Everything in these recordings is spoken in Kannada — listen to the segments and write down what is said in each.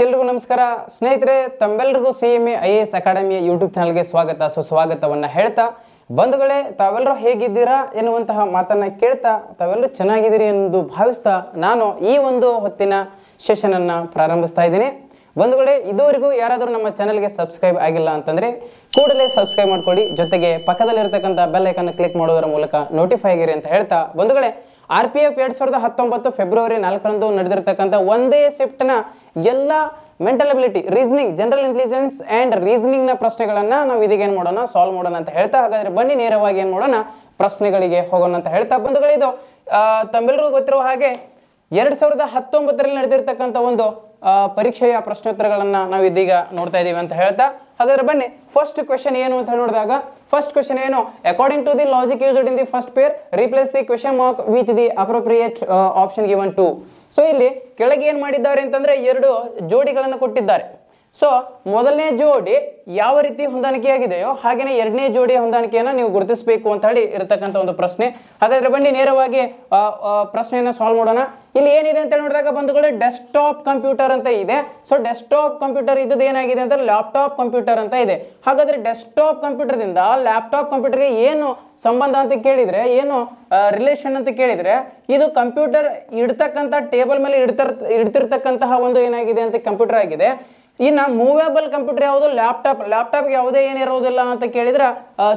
ಎಲ್ರಿಗೂ ನಮಸ್ಕಾರ ಸ್ನೇಹಿತರೆ, ತಮ್ಮೆಲ್ಲರಿಗೂ CMA IAS ಅಕಾಡೆಮಿಯ ಯೂಟ್ಯೂಬ್ ಚಾನಲ್ಗೆ ಸ್ವಾಗತ ಸುಸ್ವಾಗತವನ್ನ ಹೇಳ್ತಾ, ಬಂಧುಗಳೇ ತಾವೆಲ್ಲರೂ ಹೇಗಿದ್ದೀರಾ ಎನ್ನುವಂತಹ ಮಾತನ್ನ ಕೇಳ್ತಾ ತಾವೆಲ್ಲರೂ ಚೆನ್ನಾಗಿದ್ದೀರಿ ಎಂದು ಭಾವಿಸ್ತಾ ನಾನು ಈ ಒಂದು ಹೊತ್ತಿನ ಸೆಷನ್ ಅನ್ನ ಪ್ರಾರಂಭಿಸ್ತಾ ಇದ್ದೀನಿ. ಬಂಧುಗಳೇ, ಇದುವರೆಗೂ ಯಾರಾದರೂ ನಮ್ಮ ಚಾನಲ್ಗೆ ಸಬ್ಸ್ಕ್ರೈಬ್ ಆಗಿಲ್ಲ ಅಂತಂದ್ರೆ ಕೂಡಲೇ ಸಬ್ಸ್ಕ್ರೈಬ್ ಮಾಡ್ಕೊಳ್ಳಿ, ಜೊತೆಗೆ ಪಕ್ಕದಲ್ಲಿರ್ತಕ್ಕಂಥ ಬೆಲ್ ಐಕಾನ್ ಕ್ಲಿಕ್ ಮಾಡೋದರ ಮೂಲಕ ನೋಟಿಫೈ ಆಗಿರಿ ಅಂತ ಹೇಳ್ತಾ, ಬಂಧುಗಳೇ RPF 2019 ಫೆಬ್ರವರಿ 4ರಂದು ನಡೆದಿರತಕ್ಕಂಥ ಒಂದೇ ಶಿಫ್ಟ್ನ ಎಲ್ಲ mental ability, reasoning, general intelligence and reasoning ನ ಪ್ರಶ್ನೆಗಳನ್ನ ನಾವು ಇದೀಗ ಏನ್ ಮಾಡೋಣ, ಸಾಲ್ವ್ ಮಾಡೋಣ ಅಂತ ಹೇಳ್ತಾ, ಹಾಗಾದ್ರೆ ಬನ್ನಿ ನೇರವಾಗಿ ಏನ್ ಮಾಡೋಣ, ಪ್ರಶ್ನೆಗಳಿಗೆ ಹೋಗೋಣ ಅಂತ ಹೇಳ್ತಾ, ಬಂಧುಗಳೇ ಇದು ತಮ್ಮೆಲ್ಲರಿಗೂ ಗೊತ್ತಿರುವ ಹಾಗೆ 2019ರಲ್ಲಿ ನಡೆದಿರ್ತಕ್ಕಂಥ ಒಂದು ಪರೀಕ್ಷೆಯ ಪ್ರಶ್ನೋತ್ತರಗಳನ್ನ ನಾವು ಇದೀಗ ನೋಡ್ತಾ ಇದೀವಿ ಅಂತ ಹೇಳ್ತಾ, ಹಾಗಾದ್ರೆ ಬನ್ನಿ ಫಸ್ಟ್ ಕ್ವೆಶ್ಚನ್ ಏನು ಅಂತ ನೋಡಿದಾಗ, ಫಸ್ಟ್ ಕ್ವೆಶ್ಚನ್ ಏನು, according to the logic used in the first pair replace the question mark with the appropriate option given to. So ಇಲ್ಲಿ ಕೆಳಗೆ ಏನ್ ಮಾಡಿದ್ದಾರೆ ಅಂತಂದ್ರೆ ಎರಡು ಜೋಡಿಗಳನ್ನು ಕೊಟ್ಟಿದ್ದಾರೆ. ಸೊ ಮೊದಲನೇ ಜೋಡಿ ಯಾವ ರೀತಿ ಹೊಂದಾಣಿಕೆಯಾಗಿದೆಯೋ ಹಾಗೇನೆ ಎರಡನೇ ಜೋಡಿಯ ಹೊಂದಾಣಿಕೆಯನ್ನ ನೀವು ಗುರುತಿಸಬೇಕು ಅಂತ ಹೇಳಿ ಇರತಕ್ಕಂಥ ಒಂದು ಪ್ರಶ್ನೆ. ಹಾಗಾದ್ರೆ ಬನ್ನಿ ನೇರವಾಗಿ ಪ್ರಶ್ನೆಯನ್ನ ಸಾಲ್ವ್ ಮಾಡೋಣ. ಇಲ್ಲಿ ಏನಿದೆ ಅಂತ ನೋಡಿದಾಗ ಬಂಧುಗಳು, ಡೆಸ್ಕ್ಟಾಪ್ ಕಂಪ್ಯೂಟರ್ ಅಂತ ಇದೆ. ಸೊ ಡೆಸ್ಕ್ಟಾಪ್ ಕಂಪ್ಯೂಟರ್ ಇದ್ದು ಏನಾಗಿದೆ ಅಂತ ಲ್ಯಾಪ್ಟಾಪ್ ಕಂಪ್ಯೂಟರ್ ಅಂತ ಇದೆ. ಹಾಗಾದ್ರೆ ಡೆಸ್ಕ್ಟಾಪ್ ಕಂಪ್ಯೂಟರ್ ದಿಂದ ಲ್ಯಾಪ್ಟಾಪ್ ಕಂಪ್ಯೂಟರ್ಗೆ ಏನು ಸಂಬಂಧ ಅಂತ ಕೇಳಿದ್ರೆ, ಏನು ರಿಲೇಷನ್ ಅಂತ ಕೇಳಿದ್ರೆ, ಇದು ಕಂಪ್ಯೂಟರ್ ಇಡ್ತಕ್ಕಂಥ ಟೇಬಲ್ ಮೇಲೆ ಇಡ್ತಿರ್ತಕ್ಕಂತಹ ಒಂದು ಏನಾಗಿದೆ ಅಂತ ಕಂಪ್ಯೂಟರ್ ಆಗಿದೆ. ಇನ್ನು ಮೂವೇಬಲ್ ಕಂಪ್ಯೂಟರ್ ಯಾವುದು, ಲ್ಯಾಪ್ಟಾಪ್ ಯಾವುದೇ ಏನಿರೋದಿಲ್ಲ ಅಂತ ಕೇಳಿದ್ರೆ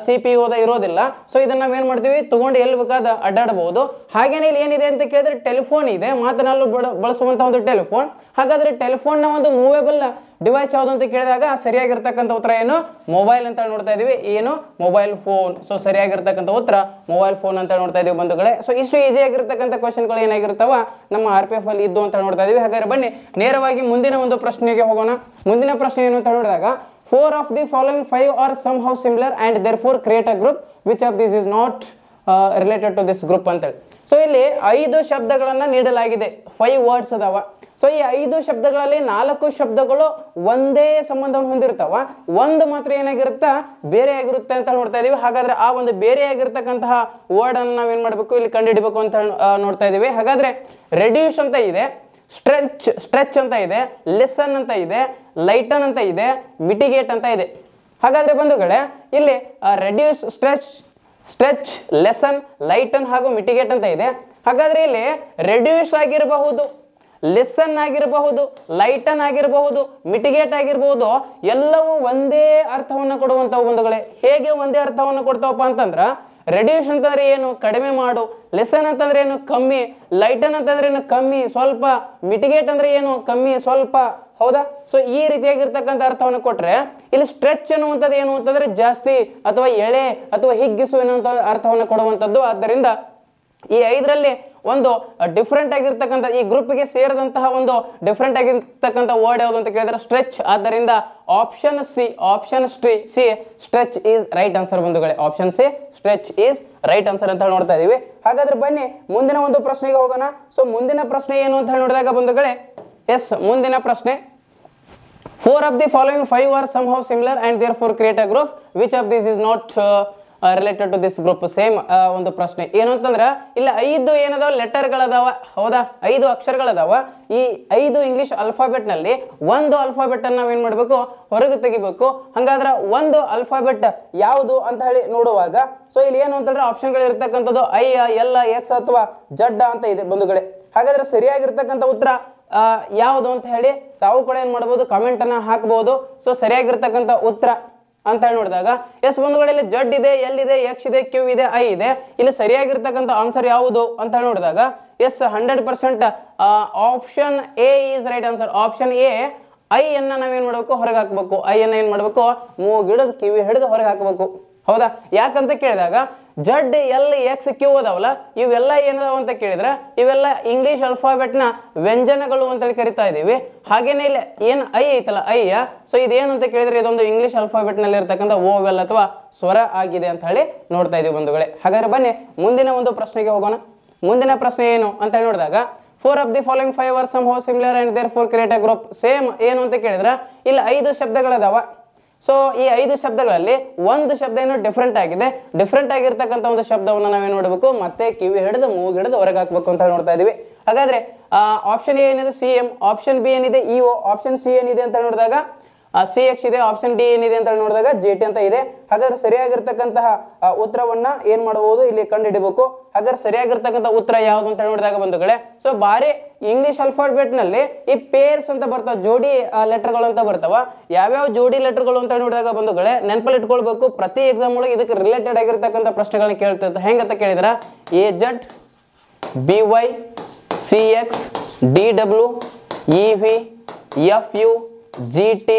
CPU ಇರೋದಿಲ್ಲ. ಸೊ ಇದನ್ನ ನಾವೇನ್ ಮಾಡ್ತೀವಿ, ತಗೊಂಡು ಎಲ್ಲಿ ಬೇಕಾದ ಅಡ್ಡಾಡಬಹುದು. ಹಾಗೇನೆ ಇಲ್ಲಿ ಏನಿದೆ ಅಂತ ಕೇಳಿದ್ರೆ ಟೆಲಿಫೋನ್ ಇದೆ, ಮಾತನಾಡಲು ಬಳಸುವಂತಹ ಒಂದು ಟೆಲಿಫೋನ್. ಹಾಗಾದ್ರೆ ಟೆಲಿಫೋನ್ ನ ಒಂದು ಮೂವೇಬಲ್ ಡಿವೈಸ್ ಯಾವುದು ಅಂತ ಕೇಳಿದಾಗ ಸರಿಯಾಗಿರ್ತಕ್ಕಂಥ ಉತ್ತರ ಏನು, ಮೊಬೈಲ್ ಅಂತ ನೋಡ್ತಾ ಇದೀವಿ. ಏನು, ಮೊಬೈಲ್ ಫೋನ್. ಸೊ ಸರಿಯಾಗಿರ್ತಕ್ಕಂಥ ಉತ್ತರ ಮೊಬೈಲ್ ಫೋನ್ ಅಂತ ನೋಡ್ತಾ ಇದೀವಿ ಬಂಧುಗಳೇ. ಸೊ ಇಷ್ಟು ಈಸಿ ಆಗಿರ್ತಕ್ಕಂಥ ಕ್ವಶನ್ಗಳು ಏನಾಗಿರ್ತಾವ ನಮ್ಮ RPF ಅಲ್ಲಿ ಇದ್ದು ಅಂತ ನೋಡ್ತಾ ಇದೀವಿ. ಹಾಗಾದ್ರೆ ಬನ್ನಿ ನೇರವಾಗಿ ಮುಂದಿನ ಒಂದು ಪ್ರಶ್ನೆಗೆ ಹೋಗೋಣ. ಮುಂದಿನ ಪ್ರಶ್ನೆ ಏನು ಅಂತ ನೋಡಿದಾಗ, 4 of the following 5 are somehow similar and therefore create a group. Which of these is not related to this group ಅಂತ ಹೇಳಿ. ಸೊ ಇಲ್ಲಿ 5 ಶಬ್ದಗಳನ್ನ ನೀಡಲಾಗಿದೆ, 5 ವರ್ಡ್ಸ್ ಅದಾವ. ಸೊ ಈ 5 ಶಬ್ದಗಳಲ್ಲಿ 4 ಶಬ್ದಗಳು ಒಂದೇ ಸಂಬಂಧವನ್ನು ಹೊಂದಿರ್ತಾವ, ಒಂದು ಮಾತ್ರ ಏನಾಗಿರುತ್ತಾ ಬೇರೆ ಆಗಿರುತ್ತೆ ಅಂತ ನೋಡ್ತಾ ಇದೀವಿ. ಹಾಗಾದ್ರೆ ಆ ಒಂದು ಬೇರೆ ಆಗಿರ್ತಕ್ಕಂತಹ ವರ್ಡ್ ಅನ್ನು ನಾವೇನ್ ಮಾಡ್ಬೇಕು, ಇಲ್ಲಿ ಕಂಡುಹಿಡಬೇಕು ಅಂತ ನೋಡ್ತಾ ಇದೀವಿ. ಹಾಗಾದ್ರೆ ರೆಡ್ಯೂಸ್ ಅಂತ ಇದೆ, ಸ್ಟ್ರೆಚ್ ಅಂತ ಇದೆ, ಲೆಸನ್ ಅಂತ ಇದೆ, ಲೈಟನ್ ಅಂತ ಇದೆ, ಮಿಟಿಗೇಟ್ ಅಂತ ಇದೆ. ಹಾಗಾದ್ರೆ ಬಂಧುಗಳೇ ಇಲ್ಲಿ ರೆಡ್ಯೂಸ್, ಸ್ಟ್ರೆಚ್, ಲೆಸನ್, ಲೈಟನ್ ಹಾಗೂ ಮಿಟಿಗೇಟ್ ಅಂತ ಇದೆ. ಹಾಗಾದ್ರೆ ಇಲ್ಲಿ ರೆಡ್ಯೂಸ್ ಆಗಿರಬಹುದು, ಲೆಸನ್ ಆಗಿರಬಹುದು, ಲೈಟನ್ ಆಗಿರಬಹುದು, ಮಿಟಿಗೇಟ್ ಆಗಿರಬಹುದು, ಎಲ್ಲವೂ ಒಂದೇ ಅರ್ಥವನ್ನು ಕೊಡುವಂತವು ಬಂಧುಗಳೇ. ಹೇಗೆ ಒಂದೇ ಅರ್ಥವನ್ನು ಕೊಡ್ತಾವಪ್ಪ ಅಂತಂದ್ರ, ರೆಡ್ಯೂಸ್ ಅಂತಂದ್ರೆ ಏನು, ಕಡಿಮೆ ಮಾಡು. ಲೆಸನ್ ಅಂತಂದ್ರೆ ಏನು, ಕಮ್ಮಿ. ಲೈಟನ್ ಅಂತಂದ್ರೆ ಏನು, ಕಮ್ಮಿ ಸ್ವಲ್ಪ. ಮಿಟಿಗೇಟ್ ಅಂದ್ರೆ ಏನು, ಕಮ್ಮಿ ಸ್ವಲ್ಪ. ಹೌದಾ? ಸೊ ಈ ರೀತಿಯಾಗಿರ್ತಕ್ಕಂಥ ಅರ್ಥವನ್ನು ಕೊಟ್ರೆ, ಇಲ್ಲಿ ಸ್ಟ್ರೆಚ್ ಅನ್ನುವಂಥದ್ದು ಏನು ಅಂತಂದ್ರೆ ಜಾಸ್ತಿ ಅಥವಾ ಎಳೆ ಅಥವಾ ಹಿಗ್ಗಿಸು ಎನ್ನುವಂಥ ಅರ್ಥವನ್ನು ಕೊಡುವಂಥದ್ದು. ಆದ್ದರಿಂದ ಈ 5ರಲ್ಲಿ ಒಂದು ಡಿಫ್ರೆಂಟ್ ಆಗಿರ್ತಕ್ಕಂಥ, ಈ ಗ್ರೂಪ್ಗೆ ಸೇರಿದಂತಹ ಒಂದು ಡಿಫ್ರೆಂಟ್ ಆಗಿರ್ತಕ್ಕಂಥ ವರ್ಡ್ ಯಾವುದು ಅಂತ ಕೇಳಿದ್ರೆ ಸ್ಟ್ರೆಚ್. ಆದ್ದರಿಂದ option C stretch is right answer ಬಂಧುಗಳೇ. Option C stretch is right answer ಅಂತ ನೋಡ್ತಾ ಇದೀವಿ. ಹಾಗಾದ್ರೆ ಬನ್ನಿ ಮುಂದಿನ ಒಂದು ಪ್ರಶ್ನೆಗೆ ಹೋಗೋಣ. ಸೊ ಮುಂದಿನ ಪ್ರಶ್ನೆ ಏನು ಅಂತ ನೋಡಿದಾಗ ಬಂಧುಗಳೇ, ಎಸ್ ಮುಂದಿನ ಪ್ರಶ್ನೆ, 4 of the following 5 are somehow similar and therefore create a group. Which of these is not related to this group. Same ಒಂದು ಪ್ರಶ್ನೆ ಏನು ಅಂತಂದ್ರೆ, ಇಲ್ಲಿ 5 ಏನದಾವ ಲೆಟರ್ಗಳದಾವ. ಹೌದಾ? 5 ಅಕ್ಷರಗಳದಾವ. ಈ 5 ಇಂಗ್ಲಿಷ್ ಅಲ್ಫಾಬೆಟ್ ನಲ್ಲಿ ಒಂದು ಅಲ್ಫಾಬೆಟ್ ಅನ್ನ ನಾವೇನ್ ಮಾಡ್ಬೇಕು, ಹೊರಗೆ ತೆಗಿಬೇಕು. ಹಂಗಾದ್ರೆ ಒಂದು ಅಲ್ಫಾಬೆಟ್ ಯಾವುದು ಅಂತ ಹೇಳಿ ನೋಡುವಾಗ, ಸೊ ಇಲ್ಲಿ ಏನು ಅಂತಂದ್ರೆ ಆಪ್ಷನ್ಗಳು ಇರ್ತಕ್ಕಂಥದ್ದು ಐ, ಎಲ್, ಎಕ್ಸ್ ಅಥವಾ ಜಡ್ ಅಂತ ಇದೆ ಬಂಧುಗಳೇ. ಹಾಗಾದ್ರೆ ಸರಿಯಾಗಿರ್ತಕ್ಕಂಥ ಉತ್ತರ ಯಾವುದು ಅಂತ ಹೇಳಿ ತಾವು ಕೂಡ ಏನ್ ಮಾಡಬಹುದು, ಕಮೆಂಟ್ ಅನ್ನ ಹಾಕಬಹುದು. ಸೊ ಸರಿಯಾಗಿರ್ತಕ್ಕಂಥ ಉತ್ತರ ಅಂತ ಹೇಳಿ ನೋಡಿದಾಗ, ಎಸ್ ಬಂಧುಗಳಲ್ಲಿ ಜಡ್ ಇದೆ, ಎಲ್ ಇದೆ, ಎಕ್ಸ್ ಇದೆ, ಕ್ಯೂ ಇದೆ, ಐ ಇದೆ. ಇಲ್ಲಿ ಸರಿಯಾಗಿರ್ತಕ್ಕಂಥ ಆನ್ಸರ್ ಯಾವುದು ಅಂತ ಹೇಳಿ ನೋಡಿದಾಗ, yes 100% option A is right answer. Option A, ಐ ಅನ್ನ ನಾವೇನ್ ಮಾಡ್ಬೇಕು, ಹೊರಗೆ ಹಾಕ್ಬೇಕು. ಐ ಅನ್ನ ಏನ್ ಮಾಡ್ಬೇಕು, ಮೂಗಿಡದು ಕಿವಿ ಹಿಡಿದು ಹೊರಗೆ ಹಾಕಬೇಕು. ಹೌದಾ? ಯಾಕಂತ ಕೇಳಿದಾಗ ಜಡ್, ಎಲ್, ಎಕ್ಸ್, ಕ್ಯೂ ಅದಾವಲ್ಲ, ಇವೆಲ್ಲ ಏನದಾವ ಅಂತ ಕೇಳಿದ್ರೆ ಇವೆಲ್ಲ ಇಂಗ್ಲಿಷ್ ಅಲ್ಫಾಬೆಟ್ ನ ವ್ಯಂಜನಗಳು ಅಂತೇಳಿ ಕರಿತಾ ಇದೀವಿ. ಹಾಗೇನೆ ಇಲ್ಲಿ ಏನ್ ಐ ಐತಲ್ಲ, ಐಯ, ಸೊ ಇದೇನು ಅಂತ ಕೇಳಿದ್ರೆ ಇದೊಂದು ಇಂಗ್ಲಿಷ್ ಅಲ್ಫಾಬೆಟ್ ನಲ್ಲಿ ಇರ್ತಕ್ಕಂಥ ಓವೆಲ್ ಅಥವಾ ಸ್ವರ ಆಗಿದೆ ಅಂತ ಹೇಳಿ ನೋಡ್ತಾ ಇದೀವಿ ಬಂಧುಗಳೇ. ಹಾಗಾದ್ರೆ ಬನ್ನಿ ಮುಂದಿನ ಒಂದು ಪ್ರಶ್ನೆಗೆ ಹೋಗೋಣ. ಮುಂದಿನ ಪ್ರಶ್ನೆ ಏನು ಅಂತ ಹೇಳಿ ನೋಡಿದಾಗ, 4 of the following 5 are somehow similar and therefore create a group. Same ಏನು ಅಂತ ಕೇಳಿದ್ರೆ ಇಲ್ಲಿ 5 ಶಬ್ದಗಳದಾವ. ಸೊ ಈ 5 ಶಬ್ದಗಳಲ್ಲಿ ಒಂದು ಶಬ್ದ ಏನೋ ಡಿಫ್ರೆಂಟ್ ಆಗಿದೆ. ಡಿಫ್ರೆಂಟ್ ಆಗಿರ್ತಕ್ಕಂಥ ಒಂದು ಶಬ್ದವನ್ನು ನಾವೇನು ನೋಡಬೇಕು, ಮತ್ತೆ ಕಿವಿ ಹಿಡಿದು ಮೂಗು ಹಿಡಿದು ಹೊರಗೆ ಹಾಕಬೇಕು ಅಂತ ನೋಡ್ತಾ ಇದೀವಿ. ಹಾಗಾದ್ರೆ ಆಪ್ಷನ್ ಎ ಏನಿದೆ CM, ಆಪ್ಷನ್ ಬಿ ಏನಿದೆ EO, ಆಪ್ಷನ್ ಸಿ ಏನಿದೆ ಅಂತ ನೋಡಿದಾಗ CX ಇದೆ, ಆಪ್ಷನ್ ಡಿ ಏನಿದೆ ಅಂತ ನೋಡಿದಾಗ JT ಅಂತ ಇದೆ. ಹಾಗಾದ್ರೆ ಸರಿಯಾಗಿರ್ತಕ್ಕಂತಹ ಉತ್ತರವನ್ನ ಏನ್ ಮಾಡಬಹುದು, ಇಲ್ಲಿ ಕಂಡು ಹಿಡಿಬೇಕು. ಹಾಗಾದ್ರೆ ಸರಿಯಾಗಿರ್ತಕ್ಕಂಥ ಉತ್ತರ ಯಾವುದು ಅಂತ ನೋಡಿದಾಗ ಬಂಧುಗಳೇ, ಸೊ ಬಾರಿ ಇಂಗ್ಲಿಷ್ ಅಲ್ಫಾಬೆಟ್ ನಲ್ಲಿ ಈ ಪೇರ್ಸ್ ಅಂತ ಬರ್ತಾವ, ಜೋಡಿ ಲೆಟರ್ಗಳು ಅಂತ ಬರ್ತಾವ. ಯಾವ್ಯಾವ ಜೋಡಿ ಲೆಟರ್ಗಳು ಅಂತ ನೋಡಿದಾಗ ಬಂಧುಗಳೇ ನೆನಪಲ್ಲಿ ಇಟ್ಕೊಳ್ಬೇಕು. ಪ್ರತಿ ಎಕ್ಸಾಮ್ ಒಳಗೆ ಇದಕ್ಕೆ ರಿಲೇಟೆಡ್ ಆಗಿರ್ತಕ್ಕಂಥ ಪ್ರಶ್ನೆಗಳನ್ನ ಕೇಳ್ತಿರ್ತಾರೆ. ಹೆಂಗಂತ ಕೇಳಿದ್ರ AZ, BY, CX, DW, EV, FU, GT,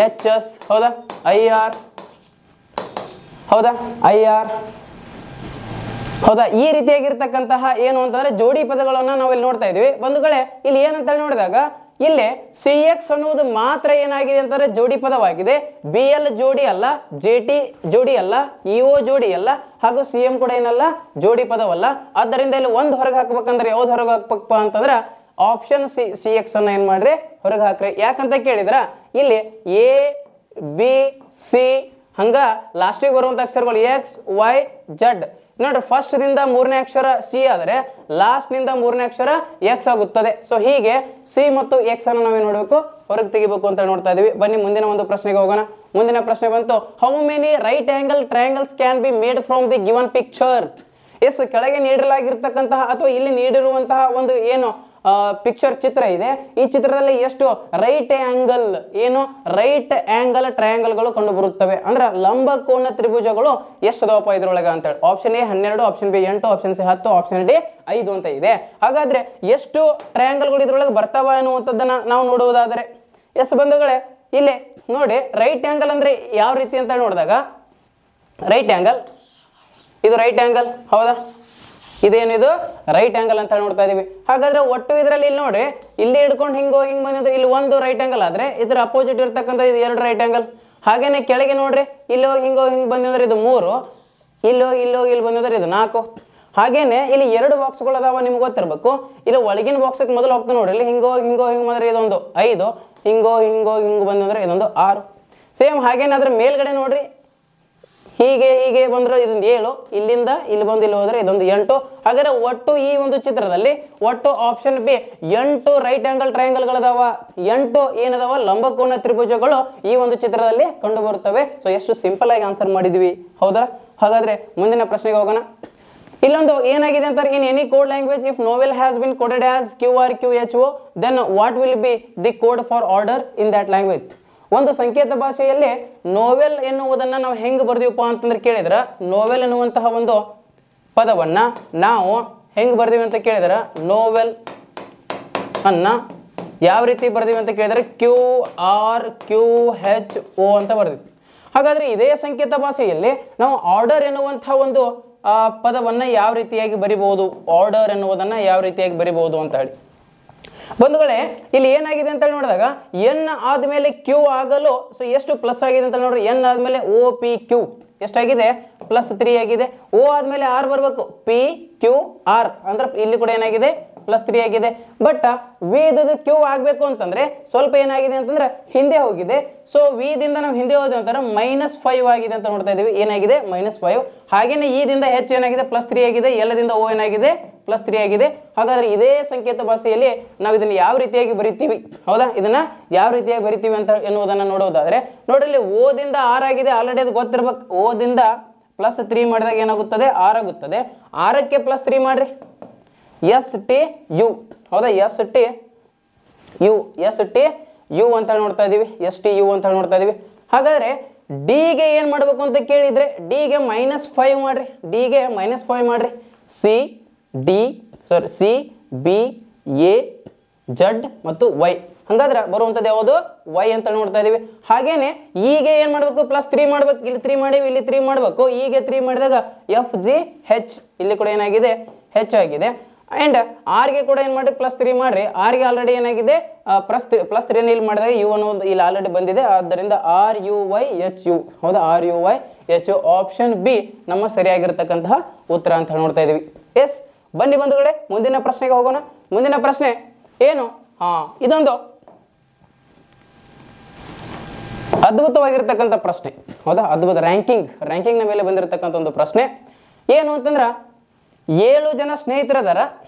HS, ಹೌದಾ, IR, ಹೌದಾ, IR, ಹೌದಾ. ಈ ರೀತಿಯಾಗಿರ್ತಕ್ಕಂತಹ ಏನು ಅಂತಂದ್ರೆ ಜೋಡಿ ಪದಗಳನ್ನ ನಾವು ಇಲ್ಲಿ ನೋಡ್ತಾ ಇದೀವಿ ಬಂಧುಗಳೇ. ಇಲ್ಲಿ ಏನಂತ ನೋಡಿದಾಗ ಇಲ್ಲಿ CX ಅನ್ನುವುದು ಮಾತ್ರ ಏನಾಗಿದೆ ಅಂತಂದ್ರೆ ಜೋಡಿ ಪದವಾಗಿದೆ. BL ಜೋಡಿ ಅಲ್ಲ, JT ಜೋಡಿ ಅಲ್ಲ, EO ಜೋಡಿ ಅಲ್ಲ, ಹಾಗೂ CM ಕೂಡ ಏನಲ್ಲ ಜೋಡಿ ಪದವಲ್ಲ. ಆದ್ದರಿಂದ ಇಲ್ಲಿ ಒಂದು ಹೊರಗೆ ಹಾಕ್ಬೇಕಂದ್ರೆ ಯಾವ್ದು ಹೊರಗೆ ಹಾಕ್ಬೇಕಪ್ಪ ಅಂತಂದ್ರೆ ಆಪ್ಷನ್ CX ಅನ್ನ ಏನ್ ಮಾಡ್ರಿ ಹೊರಗೆ ಹಾಕ್ರಿ. ಯಾಕಂತ ಕೇಳಿದ್ರ ಇಲ್ಲಿ A B C ಹಂಗ ಲಾಸ್ಟಿಗೆ ಬರುವಂತ ಅಕ್ಷರಗಳು X Y Z. ನೋಡ್ರಿ, ಫಸ್ಟ್ ದಿಂದ 3ನೇ ಅಕ್ಷರ C ಆದ್ರೆ ಲಾಸ್ಟ್ ನಿಂದ 3ನೇ ಅಕ್ಷರ X ಆಗುತ್ತದೆ. ಸೊ ಹೀಗೆ C ಮತ್ತು X ಅನ್ನು ನಾವೇನ್ ನೋಡ್ಬೇಕು, ಹೊರಗೆ ತೆಗಿಬೇಕು ಅಂತ ನೋಡ್ತಾ ಇದೀವಿ. ಬನ್ನಿ ಮುಂದಿನ ಒಂದು ಪ್ರಶ್ನೆಗೆ ಹೋಗೋಣ. ಮುಂದಿನ ಪ್ರಶ್ನೆ ಬಂತು, how many right angle triangles can be made from the given picture. Yes, ಕೆಳಗೆ ನೀಡಲಾಗಿರ್ತಕ್ಕಂತಹ ಅಥವಾ ಇಲ್ಲಿ ನೀಡಿರುವಂತಹ ಒಂದು ಏನು ಪಿಕ್ಚರ್ ಚಿತ್ರ ಇದೆ, ಈ ಚಿತ್ರದಲ್ಲಿ ಎಷ್ಟು ರೈಟ್ ಆಂಗಲ್ ಏನು ರೈಟ್ ಆಂಗಲ್ ಟ್ರಯಾಂಗಲ್ಗಳು ಕಂಡು ಬರುತ್ತವೆ, ಅಂದ್ರೆ ಲಂಬಕೋನ ತ್ರಿಭುಜಗಳು ಎಷ್ಟು ಅದಾವಪ್ಪ ಇದ್ರೊಳಗ ಅಂತ ಹೇಳಿ. Option A 12, option B 8, option C 10, option D 5 ಅಂತ ಇದೆ. ಹಾಗಾದ್ರೆ ಎಷ್ಟು ಟ್ರಯಾಂಗಲ್ಗಳು ಇದ್ರೊಳಗೆ ಬರ್ತಾವ ಅನ್ನುವಂಥದ್ದನ್ನ ನಾವು ನೋಡುವುದಾದರೆ ಎಸ್ ಬಂಧುಗಳೇ, ಇಲ್ಲಿ ನೋಡಿ ರೈಟ್ ಆಂಗಲ್ ಅಂದ್ರೆ ಯಾವ ರೀತಿ ಅಂತ ನೋಡಿದಾಗ ರೈಟ್ ಆಂಗಲ್, ಇದು ರೈಟ್ ಆಂಗಲ್ ಹೌದಾ, ಇದೇನಿದು ರೈಟ್ ಆಂಗಲ್ ಅಂತ ನೋಡ್ತಾ ಇದೀವಿ. ಹಾಗಾದ್ರೆ ಒಟ್ಟು ಇದರಲ್ಲಿ ಇಲ್ಲಿ ನೋಡಿ, ಇಲ್ಲಿ ಹಿಡ್ಕೊಂಡು ಹಿಂಗ್ ಬಂದಿದ್ರೆ ಇಲ್ಲಿ ಒಂದು ರೈಟ್ ಆಂಗಲ್ ಆದ್ರೆ ಇದ್ರ ಅಪೋಸಿಟ್ ಇರ್ತಕ್ಕಂಥ ಇದು 2 ರೈಟ್ ಆಂಗಲ್. ಹಾಗೇನೆ ಕೆಳಗೆ ನೋಡ್ರಿ, ಇಲ್ಲೋ ಹಿಂಗ್ ಬಂದಿದ್ರೆ ಇದು 3, ಇಲ್ಲಿ ಬಂದಿದ್ರೆ ಇದು 4. ಹಾಗೇನೆ ಇಲ್ಲಿ 2 ಬಾಕ್ಸ್ಗಳು ಅದಾವ, ನಿಮ್ಗೆ ಗೊತ್ತಿರ್ಬೇಕು. ಇಲ್ಲಿ ಒಳಗಿನ ಬಾಕ್ಸ್ ಮೊದಲು ಹೋಗ್ತಾ ನೋಡ್ರಿ, ಇಲ್ಲಿ ಹಿಂಗ್ ಬಂದ್ರೆ ಇದೊಂದು 5, ಹಿಂಗ್ ಬಂದ್ರೆ ಇದೊಂದು 6. ಸೇಮ್ ಹಾಗೇನೆ ಅದ್ರ ಮೇಲ್ಗಡೆ ನೋಡ್ರಿ, ಹೀಗೆ ಬಂದ್ರೆ ಇದೊಂದು 7, ಇಲ್ಲಿಂದ ಇಲ್ಲಿ ಬಂದು ಇಲ್ಲಿ ಹೋದ್ರೆ ಇದೊಂದು 8. ಹಾಗಾದ್ರೆ ಒಟ್ಟು ಈ ಒಂದು ಚಿತ್ರದಲ್ಲಿ ಒಟ್ಟು ಆಪ್ಷನ್ ಬಿ 8 ರೈಟ್ ಆಂಗಲ್ ಟ್ರಯಾಂಗಲ್ಗಳದಾವ, 8 ಏನದಾವ ಲಂಬಕೋನ ತ್ರಿಭುಜಗಳು ಈ ಒಂದು ಚಿತ್ರದಲ್ಲಿ ಕಂಡು ಬರುತ್ತವೆ. ಸೊ ಎಷ್ಟು ಸಿಂಪಲ್ ಆಗಿ ಆನ್ಸರ್ ಮಾಡಿದ್ವಿ ಹೌದಾ. ಹಾಗಾದ್ರೆ ಮುಂದಿನ ಪ್ರಶ್ನೆಗೆ ಹೋಗೋಣ. ಇಲ್ಲೊಂದು ಏನಾಗಿದೆ ಅಂತಾರೆ, in any code language if novel has been coded as QRQHO then what will be the code for order in that language. ಒಂದು ಸಂಕೇತ ಭಾಷೆಯಲ್ಲಿ ನೋವೆಲ್ ಎನ್ನುವುದನ್ನ ನಾವು ಹೆಂಗ್ ಬರ್ದೀವಪ್ಪ ಅಂತಂದ್ರೆ ಕೇಳಿದ್ರ, ನೋವೆಲ್ ಎನ್ನುವಂತಹ ಒಂದು ಪದವನ್ನ ನಾವು ಹೆಂಗ್ ಬರ್ದೀವಿ ಅಂತ ಕೇಳಿದ್ರ, ನೋವೆಲ್ ಅನ್ನ ಯಾವ ರೀತಿ ಬರ್ದೀವಿ ಅಂತ ಕೇಳಿದ್ರೆ QRQHO ಅಂತ ಬರ್ದೀವಿ. ಹಾಗಾದ್ರೆ ಇದೇ ಸಂಕೇತ ಭಾಷೆಯಲ್ಲಿ ನಾವು ಆರ್ಡರ್ ಎನ್ನುವಂತಹ ಒಂದು ಪದವನ್ನ ಯಾವ ರೀತಿಯಾಗಿ ಬರಿಬಹುದು, ಆರ್ಡರ್ ಎನ್ನುವುದನ್ನ ಯಾವ ರೀತಿಯಾಗಿ ಬರಿಬಹುದು ಅಂತ ಹೇಳಿ ಬಂಧುಗಳೇ. ಇಲ್ಲಿ ಏನಾಗಿದೆ ಅಂತ ನೋಡಿದಾಗ ಎನ್ ಆದ್ಮೇಲೆ ಕ್ಯೂ ಆಗಲು ಸೊ ಎಷ್ಟು ಪ್ಲಸ್ ಆಗಿದೆ ಅಂತ ನೋಡ್ರಿ, ಎನ್ ಆದ್ಮೇಲೆ OPQ ಎಷ್ಟಾಗಿದೆ +3 ಆಗಿದೆ. O ಆದ್ಮೇಲೆ R ಬರ್ಬೇಕು, PQR ಅಂದ್ರೆ ಇಲ್ಲಿ ಕೂಡ ಏನಾಗಿದೆ +3 ಆಗಿದೆ. ಬಟ್ ವಿ ಇದು ಕ್ಯೂ ಆಗ್ಬೇಕು ಅಂತಂದ್ರೆ ಸ್ವಲ್ಪ ಏನಾಗಿದೆ ಅಂತಂದ್ರೆ ಹಿಂದೆ ಹೋಗಿದೆ. ಸೊ ವಿ ದಿಂದ ನಾವು ಹಿಂದೆ ಹೋದ್ವಿ ಅಂತಂದ್ರೆ -5 ಆಗಿದೆ ಅಂತ ನೋಡ್ತಾ ಇದೀವಿ, ಏನಾಗಿದೆ -5. ಹಾಗೇನೆ ಈ ದಿಂದ H ಏನಾಗಿದೆ +3 ಆಗಿದೆ, ಎಲ್ಲದಿಂದ O ಏನಾಗಿದೆ +3 ಆಗಿದೆ. ಹಾಗಾದ್ರೆ ಇದೇ ಸಂಕೇತ ಭಾಷೆಯಲ್ಲಿ ನಾವು ಇದನ್ನ ಯಾವ ರೀತಿಯಾಗಿ ಬರಿತೀವಿ ಹೌದಾ, ಇದನ್ನ ಯಾವ ರೀತಿಯಾಗಿ ಬರಿತೀವಿ ಅಂತ ಎನ್ನುವುದನ್ನ ನೋಡೋದಾದ್ರೆ ನೋಡ್ರಿ, O ದಿಂದ R ಆಗಿದೆ ಆಲ್ರೆಡಿ ಅದು ಗೊತ್ತಿರ್ಬೇಕು. O ದಿಂದ +3 ಮಾಡಿದಾಗ ಏನಾಗುತ್ತದೆ R ಆಗುತ್ತದೆ. 6ಕ್ಕೆ +3 ಮಾಡ್ರಿ, STU ಹೌದಾ, STU ಅಂತ ನೋಡ್ತಾ ಇದೀವಿ, STU ಅಂತ ನೋಡ್ತಾ ಇದೀವಿ. ಹಾಗಾದ್ರೆ ಡಿ ಗೆ ಏನ್ ಮಾಡ್ಬೇಕು ಅಂತ ಕೇಳಿದ್ರೆ ಡಿ ಗೆ -5 ಮಾಡ್ರಿ, ಡಿ ಗೆ -5 ಮಾಡ್ರಿ. C B A Z ಮತ್ತು Y. ಹಂಗಾದ್ರೆ ಬರುವಂತದ್ದು ಯಾವುದು Y ಅಂತ ನೋಡ್ತಾ ಇದೀವಿ. ಹಾಗೇನೆ ಈಗ ಏನ್ ಮಾಡ್ಬೇಕು +3 ಮಾಡ್ಬೇಕು, ಇಲ್ಲಿ 3 ಮಾಡಿವಿ, ಇಲ್ಲಿ 3 ಮಾಡ್ಬೇಕು. ಈಗ 3 ಮಾಡಿದಾಗ FGH ಇಲ್ಲಿ ಕೂಡ ಏನಾಗಿದೆ H ಆಗಿದೆ. ಅಂಡ್ ಆರ್ ಗೆ ಕೂಡ ಏನ್ ಮಾಡ್ರಿ +3 ಮಾಡ್ರಿ, ಆರ್ ಗೆ ಆಲ್ರೆಡಿ ಏನಾಗಿದೆ +3 ಇಲ್ಲಿ ಮಾಡಿದಾಗ ಯು ಅನ್ನೋದು ಇಲ್ಲಿ ಆಲ್ರೆಡಿ ಬಂದಿದೆ. ಆದ್ದರಿಂದ RUYHU ಹೌದಾ, RUYHU ಆಪ್ಷನ್ ಬಿ ನಮ್ಮ ಸರಿಯಾಗಿರ್ತಕ್ಕಂತಹ ಉತ್ತರ ಅಂತ ನೋಡ್ತಾ ಇದೀವಿ. ಎಸ್, ಬನ್ನಿ ಬಂಧುಗಳೇ ಮುಂದಿನ ಪ್ರಶ್ನೆಗೆ ಹೋಗೋಣ. ಮುಂದಿನ ಪ್ರಶ್ನೆ ಏನು, ಇದೊಂದು ಅದ್ಭುತವಾಗಿರ್ತಕ್ಕಂಥ ಪ್ರಶ್ನೆ, ಹೌದಾ? ಅದ್ಭುತ ರ್ಯಾಂಕಿಂಗ್ನ ಮೇಲೆ ಬಂದಿರತಕ್ಕಂಥ ಒಂದು ಪ್ರಶ್ನೆ ಏನು ಅಂತಂದ್ರೆ 7 ಜನ ಸ್ನೇಹಿತರದಾರ.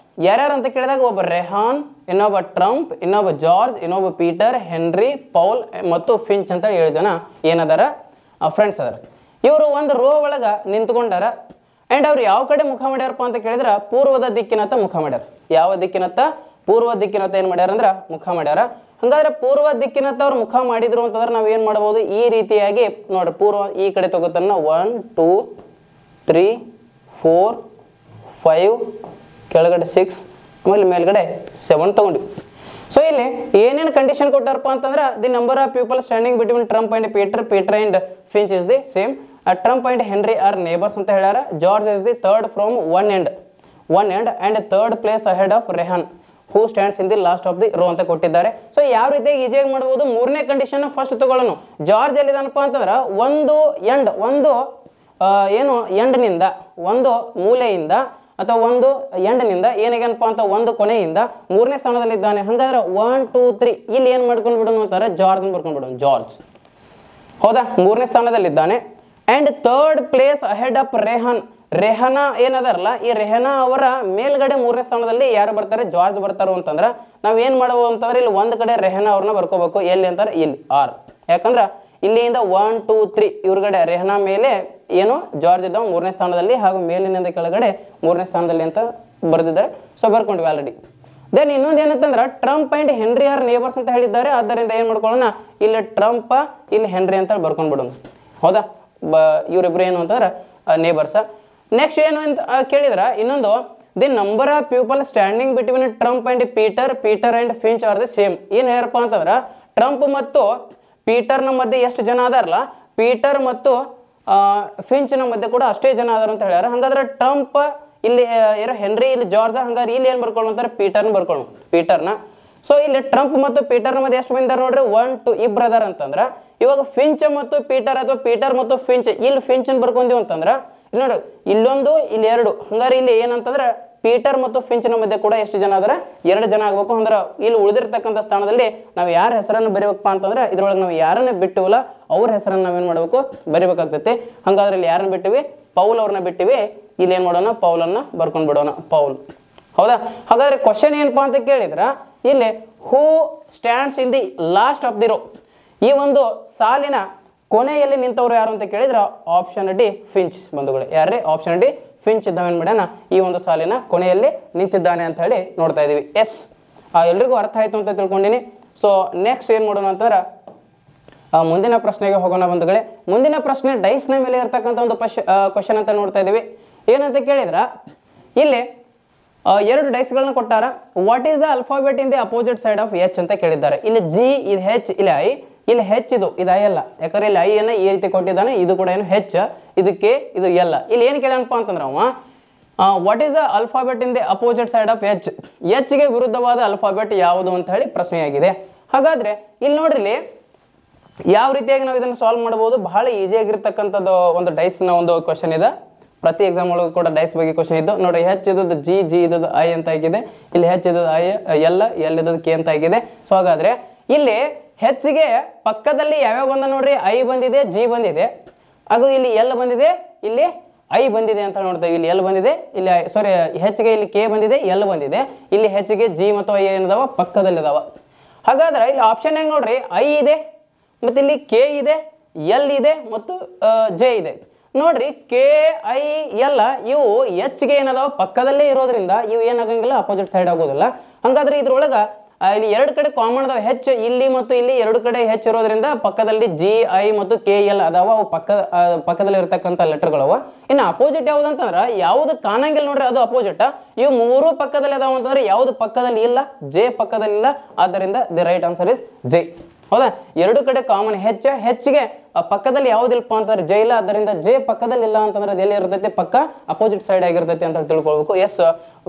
ಯಾರ್ಯಾರು ಅಂತ ಕೇಳಿದಾಗ ಒಬ್ಬ ರೆಹಾನ್, ಇನ್ನೊಬ್ಬ ಟ್ರಂಪ್, ಇನ್ನೊಬ್ಬ ಜಾರ್ಜ್, ಇನ್ನೊಬ್ಬ ಪೀಟರ್, ಹೆನ್ರಿ, ಪೌಲ್ ಮತ್ತು ಫಿಂಚ್ ಅಂತ 7 ಜನ ಏನದಾರ ಫ್ರೆಂಡ್ಸ್ ಅದಾರ. ಇವರು ಒಂದು ರೋ ಒಳಗ ನಿಂತ್ಕೊಂಡಾರ. ಅಂಡ್ ಅವ್ರು ಯಾವ ಕಡೆ ಮುಖ ಮಾಡ್ಯಾರಪ್ಪ ಅಂತ ಕೇಳಿದ್ರ ಪೂರ್ವದ ದಿಕ್ಕಿನತ್ತ ಮುಖ ಮಾಡ್ಯಾರ. ಯಾವ ದಿಕ್ಕಿನತ್ತ? ಪೂರ್ವ ದಿಕ್ಕಿನತ್ತ ಏನ್ ಮಾಡ್ಯಾರ ಅಂದ್ರ ಮುಖ ಮಾಡ್ಯಾರ. ಹಂಗಾದ್ರೆ ಪೂರ್ವ ದಿಕ್ಕಿನತ್ತ ಅವ್ರು ಮುಖ ಮಾಡಿದ್ರು ಅಂತಂದ್ರೆ ನಾವ್ ಏನ್ ಮಾಡಬಹುದು? ಈ ರೀತಿಯಾಗಿ ನೋಡ್ರಿ, ಪೂರ್ವ ಈ ಕಡೆ ತಗೋತಾನ 1 2 3 4 5 ಕೆಳಗಡೆ 6 ಆಮೇಲೆ ಮೇಲ್ಗಡೆ 7 ತಗೊಂಡ್ವಿ. ಸೊ ಇಲ್ಲಿ ಏನೇನು ಕಂಡೀಷನ್ ಕೊಟ್ಟಾರಪ್ಪ ಅಂತಂದ್ರೆ the number of people standing between Trump and Peter and Finch is the same. Trump and Henry are neighbours ಅಂತ ಹೇಳ್ಯಾರ. George is the third from one end and third place ahead of Rehan who stands in the last of the row ಅಂತ ಕೊಟ್ಟಿದ್ದಾರೆ. ಸೊ ಯಾವ ರೀತಿಯಾಗಿ ಈಜಿಯಾಗಿ ಮಾಡಬಹುದು? ಮೂರನೇ ಕಂಡೀಷನ್ ಫಸ್ಟ್ ತಗೊಳ್ಳೋಣ. ಜಾರ್ಜ್ ಎಲ್ಲಿದಾನಪ್ಪ ಅಂತಂದ್ರೆ ಒಂದು ಎಂಡ್ನಿಂದ, ಒಂದು ಮೂಲೆಯಿಂದ ಅಥವಾ ಒಂದು ಎಂಡ್ನಿಂದ ಏನಾಗೇನಪ್ಪ ಅಂತ ಒಂದು ಕೊನೆಯಿಂದ ಮೂರನೇ ಸ್ಥಾನದಲ್ಲಿದ್ದಾನೆ. ಹಂಗಾದ್ರೆ 1 2 3 ಇಲ್ಲಿ ಏನ್ ಮಾಡ್ಕೊಂಡು ಬಿಡೋಣ ಅಂತಾರೆ? ಜಾರ್ಜ್ ಬರ್ಕೊಂಡು ಬಿಡೋಣ. ಜಾರ್ಜ್, ಹೌದಾ? ಮೂರನೇ ಸ್ಥಾನದಲ್ಲಿದ್ದಾನೆ. And third place ahead of Rehana ಏನದಾರಲ್ಲ, ಈ ರೆಹನಾ ಅವರ ಮೇಲ್ಗಡೆ ಮೂರನೇ ಸ್ಥಾನದಲ್ಲಿ ಯಾರು ಬರ್ತಾರೆ? ಜಾರ್ಜ್ ಬರ್ತಾರೋ ಅಂತಂದ್ರೆ ನಾವ್ ಏನ್ ಮಾಡಬಹುದು ಅಂತಂದ್ರೆ ಇಲ್ಲಿ ಒಂದ್ ಕಡೆ ರೆಹನಾ ಅವ್ರನ್ನ ಬರ್ಕೋಬೇಕು. ಎಲ್ಲಿ ಅಂತಾರೆ? ಇಲ್ಲಿ ಆರ್. ಯಾಕಂದ್ರ ಇಲ್ಲಿಂದ 1 2 3 ಇವ್ರಗಡೆ ರೆಹನಾ ಮೇಲೆ ಏನು ಜಾರ್ಜ್ ಇದ್ದಾವ ಮೂರನೇ ಸ್ಥಾನದಲ್ಲಿ, ಹಾಗೂ ಮೇಲಿನಿಂದ ಕೆಳಗಡೆ ಮೂರನೇ ಸ್ಥಾನದಲ್ಲಿ ಅಂತ ಬರೆದಿದ್ದಾರೆ. So ಬರ್ಕೊಂಡ್ವಿ already. ದೆನ್ ಇನ್ನೊಂದು ಏನಂತಂದ್ರೆ Trump and Henry are neighbours ಅಂತ ಹೇಳಿದ್ದಾರೆ. ಆದ್ದರಿಂದ ಏನ್ ಮಾಡ್ಕೊಳ್ಳೋಣ? ಇಲ್ಲಿ ಟ್ರಂಪ್, ಇಲ್ಲಿ ಹೆನ್ರಿ ಅಂತ ಬರ್ಕೊಂಡ್ಬಿಡೋಣ. ಹೌದಾ? ಇವರಿಬ್ರು ಏನು ಅಂತಂದ್ರೆ ನೇಬರ್ಸ್. ನೆಕ್ಸ್ಟ್ ಏನು ಅಂತ ಕೇಳಿದ್ರ ಇನ್ನೊಂದು, the number of people standing between Trump and Peter and Finch R the same. ಏನ್ ಹೇಳ್ಯಾರಪ್ಪ ಅಂತಂದ್ರ ಟ್ರಂಪ್ ಮತ್ತು ಪೀಟರ್ನ ಮಧ್ಯೆ ಎಷ್ಟು ಜನ ಅದಾರಲ್ಲ, ಪೀಟರ್ ಮತ್ತು ಫಿಂಚ್ನ ಮಧ್ಯೆ ಕೂಡ ಅಷ್ಟೇ ಜನ ಅದಾರ ಅಂತ ಹೇಳ್ಯಾರ. ಹಂಗಾದ್ರೆ ಟ್ರಂಪ್ ಇಲ್ಲಿ ಹೆನ್ರಿ, ಇಲ್ಲಿ ಜಾರ್ಜ್, ಹಂಗಾದ್ರೆ ಇಲ್ಲಿ ಏನ್ ಬರ್ಕೊಳ್ಳೋ ಅಂತಾರೆ? ಪೀಟರ್ನ. ಸೊ ಇಲ್ಲಿ ಟ್ರಂಪ್ ಮತ್ತು ಪೀಟರ್ನ ಮಧ್ಯೆ ಎಷ್ಟು ಮಂದಿ ನೋಡ್ರಿ? 1 2 ಇಬ್ರು ಅದಾರ ಅಂತಂದ್ರ ಇವಾಗ ಫಿಂಚ್ ಮತ್ತು ಪೀಟರ್ ಅಥವಾ ಪೀಟರ್ ಮತ್ತು ಫಿಂಚ್, ಇಲ್ಲಿ ಫಿಂಚ್ ಬರ್ಕೊಂತೀವಿ ಅಂತಂದ್ರ ಇಲ್ಲಿ ನೋಡಿ, ಇಲ್ಲೊಂದು ಇಲ್ಲಿ 2. ಹಂಗಾರೆ ಇಲ್ಲಿ ಏನಂತಂದ್ರೆ ಪೀಟರ್ ಮತ್ತು ಫಿಂಚ್ನ ಮಧ್ಯೆ ಕೂಡ ಎಷ್ಟು ಜನ ಆದ್ರೆ 2 ಜನ ಆಗ್ಬೇಕು. ಅಂದ್ರೆ ಇಲ್ಲಿ ಉಳಿದಿರ್ತಕ್ಕಂಥ ಸ್ಥಾನದಲ್ಲಿ ನಾವು ಯಾರ ಹೆಸರನ್ನು ಬರೀಬೇಕಪ್ಪ ಅಂತಂದ್ರೆ ಇದ್ರೊಳಗೆ ನಾವು ಯಾರನ್ನ ಬಿಟ್ಟಿವಲ್ಲ ಅವ್ರ ಹೆಸರನ್ನು ನಾವೇನ್ ಮಾಡ್ಬೇಕು? ಬರಿಬೇಕಾಗ್ತೈತಿ. ಹಂಗಾದ್ರೆ ಇಲ್ಲಿ ಯಾರನ್ನ ಬಿಟ್ಟಿವಿ? ಪೌಲ್ ಅವ್ರನ್ನ ಬಿಟ್ಟಿವಿ. ಇಲ್ಲಿ ಏನ್ ಮಾಡೋಣ? ಪೌಲನ್ನ ಬರ್ಕೊಂಡ್ ಬಿಡೋಣ. ಪೌಲ್, ಹೌದಾ? ಹಾಗಾದ್ರೆ ಕ್ವಶನ್ ಏನಪ್ಪಾ ಅಂತ ಕೇಳಿದ್ರ ಇಲ್ಲಿ who stands in the last of the row, ಈ ಒಂದು ಸಾಲಿನ ಕೊನೆಯಲ್ಲಿ ನಿಂತವ್ರು ಯಾರು ಅಂತ ಕೇಳಿದ್ರ ಆಪ್ಷನ್ ಡಿ ಫಿಂಚ್. ಬಂಧುಗಳೇ, ಯಾರೇ? ಆಪ್ಷನ್ ಡಿ ಫಿಂಚ್ ಇದ್ದಾವೇನ್ ಮಾಡ್ಯಾನ? ಈ ಒಂದು ಸಾಲಿನ ಕೊನೆಯಲ್ಲಿ ನಿಂತಿದ್ದಾನೆ ಅಂತ ಹೇಳಿ ನೋಡ್ತಾ ಇದೀವಿ. ಎಸ್, ಎಲ್ರಿಗೂ ಅರ್ಥ ಆಯ್ತು ಅಂತ ತಿಳ್ಕೊಂಡಿನಿ. ಸೊ ನೆಕ್ಸ್ಟ್ ಏನ್ ಮಾಡೋಣ ಅಂತಂದ್ರ ಮುಂದಿನ ಪ್ರಶ್ನೆಗೆ ಹೋಗೋಣ ಬಂಧುಗಳೇ. ಮುಂದಿನ ಪ್ರಶ್ನೆ ಡೈಸ್ನ ಮೇಲೆ ಇರ್ತಕ್ಕಂಥ ಒಂದು ಕ್ವಶನ್ ಅಂತ ನೋಡ್ತಾ ಇದೀವಿ. ಏನಂತ ಕೇಳಿದ್ರ ಇಲ್ಲಿ 2 ಡೈಸ್ಗಳನ್ನ ಕೊಟ್ಟಾರ. What is the alphabet in the opposite side of H ಅಂತ ಕೇಳಿದ್ದಾರೆ. ಇಲ್ಲಿ ಜಿ, ಇದು ಹೆಚ್, ಇಲ್ಲಿ ಐ, ಇಲ್ಲಿ ಹೆಚ್, ಇದು ಐ ಅಲ್ಲ. ಯಾಕಂದ್ರೆ ಇಲ್ಲಿ ಐ ಅನ್ನ ಈ ರೀತಿ ಕೊಟ್ಟಿದ್ದಾನೆ. ಇದು ಕೂಡ ಏನು ಹೆಚ್, ಇದು ಕೆ, ಇದು ಎಲ್ಲ. ಇಲ್ಲಿ ಏನ್ ಕೇಳಪ್ಪ ಅಂತಂದ್ರೆ ಅವ what is the alphabet in the opposite side of H, ಎಚ್ಗೆ ವಿರುದ್ಧವಾದ ಅಲ್ಫಾಬೆಟ್ ಯಾವುದು ಅಂತ ಹೇಳಿ ಪ್ರಶ್ನೆಯಾಗಿದೆ. ಹಾಗಾದ್ರೆ ಇಲ್ಲಿ ನೋಡ್ರಿ, ಇಲ್ಲಿ ಯಾವ ರೀತಿಯಾಗಿ ನಾವು ಇದನ್ನು ಸಾಲ್ವ್ ಮಾಡಬಹುದು? ಬಹಳ ಈಸಿಯಾಗಿರ್ತಕ್ಕಂಥದ್ದು ಒಂದು ಡೈಸ್ನ ಒಂದು ಕ್ವಶನ್ ಇದೆ. ಪ್ರತಿ ಎಕ್ಸಾಮ್ ಒಳಗೂ ಕೂಡ ಡೈಸ್ ಬಗ್ಗೆ ಕ್ವಶನ್ ಇದ್ದು ನೋಡ್ರಿ. ಹೆಚ್ ಇದ್ದದ್ದು ಜಿ, ಜಿ ಇದ್ದದ್ದು ಐ ಅಂತ ಆಗಿದೆ. ಇಲ್ಲಿ ಹೆಚ್ ಇದ್ದದ್ದು ಐ, ಎಲ್ ಇದ್ದದ್ದು ಕೆ ಅಂತ ಆಗಿದೆ. ಸೊ ಹಾಗಾದ್ರೆ ಇಲ್ಲಿ ಹೆಚ್ಚಿಗೆ ಪಕ್ಕದಲ್ಲಿ ಯಾವ್ಯಾವ ಬಂದ ನೋಡ್ರಿ? ಐ ಬಂದಿದೆ, ಜಿ ಬಂದಿದೆ, ಹಾಗೂ ಇಲ್ಲಿ ಎಲ್ ಬಂದಿದೆ, ಇಲ್ಲಿ ಐ ಬಂದಿದೆ ಅಂತ ನೋಡ್ತೇವೆ. ಇಲ್ಲಿ ಎಲ್ ಬಂದಿದೆ, ಇಲ್ಲಿ ಸಾರಿ ಹೆಚ್ಚಿಗೆ ಇಲ್ಲಿ ಕೆ ಬಂದಿದೆ, ಎಲ್ ಬಂದಿದೆ. ಇಲ್ಲಿ ಹೆಚ್ಚಿಗೆ ಜಿ ಮತ್ತು ಐ ಏನಿದಾವ? ಪಕ್ಕದಲ್ಲಿದಾವ. ಹಾಗಾದ್ರೆ ಇಲ್ಲಿ ಆಪ್ಷನ್ ಹೆಂಗ್ ನೋಡ್ರಿ? ಐ ಇದೆ, ಮತ್ತೆ ಇಲ್ಲಿ ಕೆ ಇದೆ, ಎಲ್ ಇದೆ ಮತ್ತು ಜೆ ಇದೆ. ನೋಡ್ರಿ, ಕೆ ಐ ಎಲ್ ಇವು ಎಚ್ಗೆ ಏನದಾವ? ಪಕ್ಕದಲ್ಲೇ ಇರೋದ್ರಿಂದ ಇವು ಏನಾಗಂಗಿಲ್ಲ, ಅಪೋಸಿಟ್ ಸೈಡ್ ಆಗೋದಿಲ್ಲ. ಹಂಗಾದ್ರೆ ಇದ್ರೊಳಗ ಇಲ್ಲಿ 2 ಕಡೆ ಕಾಮನ್ ಅದಾವ. ಹೆಚ್ ಇಲ್ಲಿ ಮತ್ತು ಇಲ್ಲಿ 2 ಕಡೆ ಹೆಚ್ ಇರೋದ್ರಿಂದ ಪಕ್ಕದಲ್ಲಿ ಜಿ, ಐ ಮತ್ತು ಕೆ ಎಲ್ ಅದಾವ. ಅವು ಪಕ್ಕದಲ್ಲಿ ಇರತಕ್ಕಂಥ ಲೆಟರ್ಗಳವ. ಇನ್ನು ಅಪೋಸಿಟ್ ಯಾವ್ದು ಅಂತಂದ್ರ ಯಾವ್ದು ಕಾಣಂಗಿಲ್ಲ ನೋಡ್ರಿ, ಅದು ಅಪೋಸಿಟ್. ಇವು 3 ಪಕ್ಕದಲ್ಲಿ ಅದಾವ ಅಂತಂದ್ರೆ ಯಾವ್ದು ಪಕ್ಕದಲ್ಲಿ ಇಲ್ಲ? ಜೆ ಪಕ್ಕದಲ್ಲಿ ಇಲ್ಲ. ಆದ್ದರಿಂದ the right answer is J. ಹೌದಾ? 2 ಕಡೆ ಕಾಮನ್ ಹೆಚ್ಚಿಗೆ ಪಕ್ಕದಲ್ಲಿ ಯಾವ್ದಿಲ್ಪ ಅಂತಂದ್ರೆ ಜೆ ಇಲ್ಲ. ಆದ್ದರಿಂದ ಜೆ ಪಕ್ಕದಲ್ಲಿ ಇಲ್ಲ ಅಂತಂದ್ರೆ ಅದು ಎಲ್ಲಿ ಇರ್ತೈತಿ? ಪಕ್ಕ ಅಪೋಸಿಟ್ ಸೈಡ್ ಆಗಿರ್ತೈತಿ ಅಂತ ತಿಳ್ಕೊಳ್ಬೇಕು. ಎಸ್,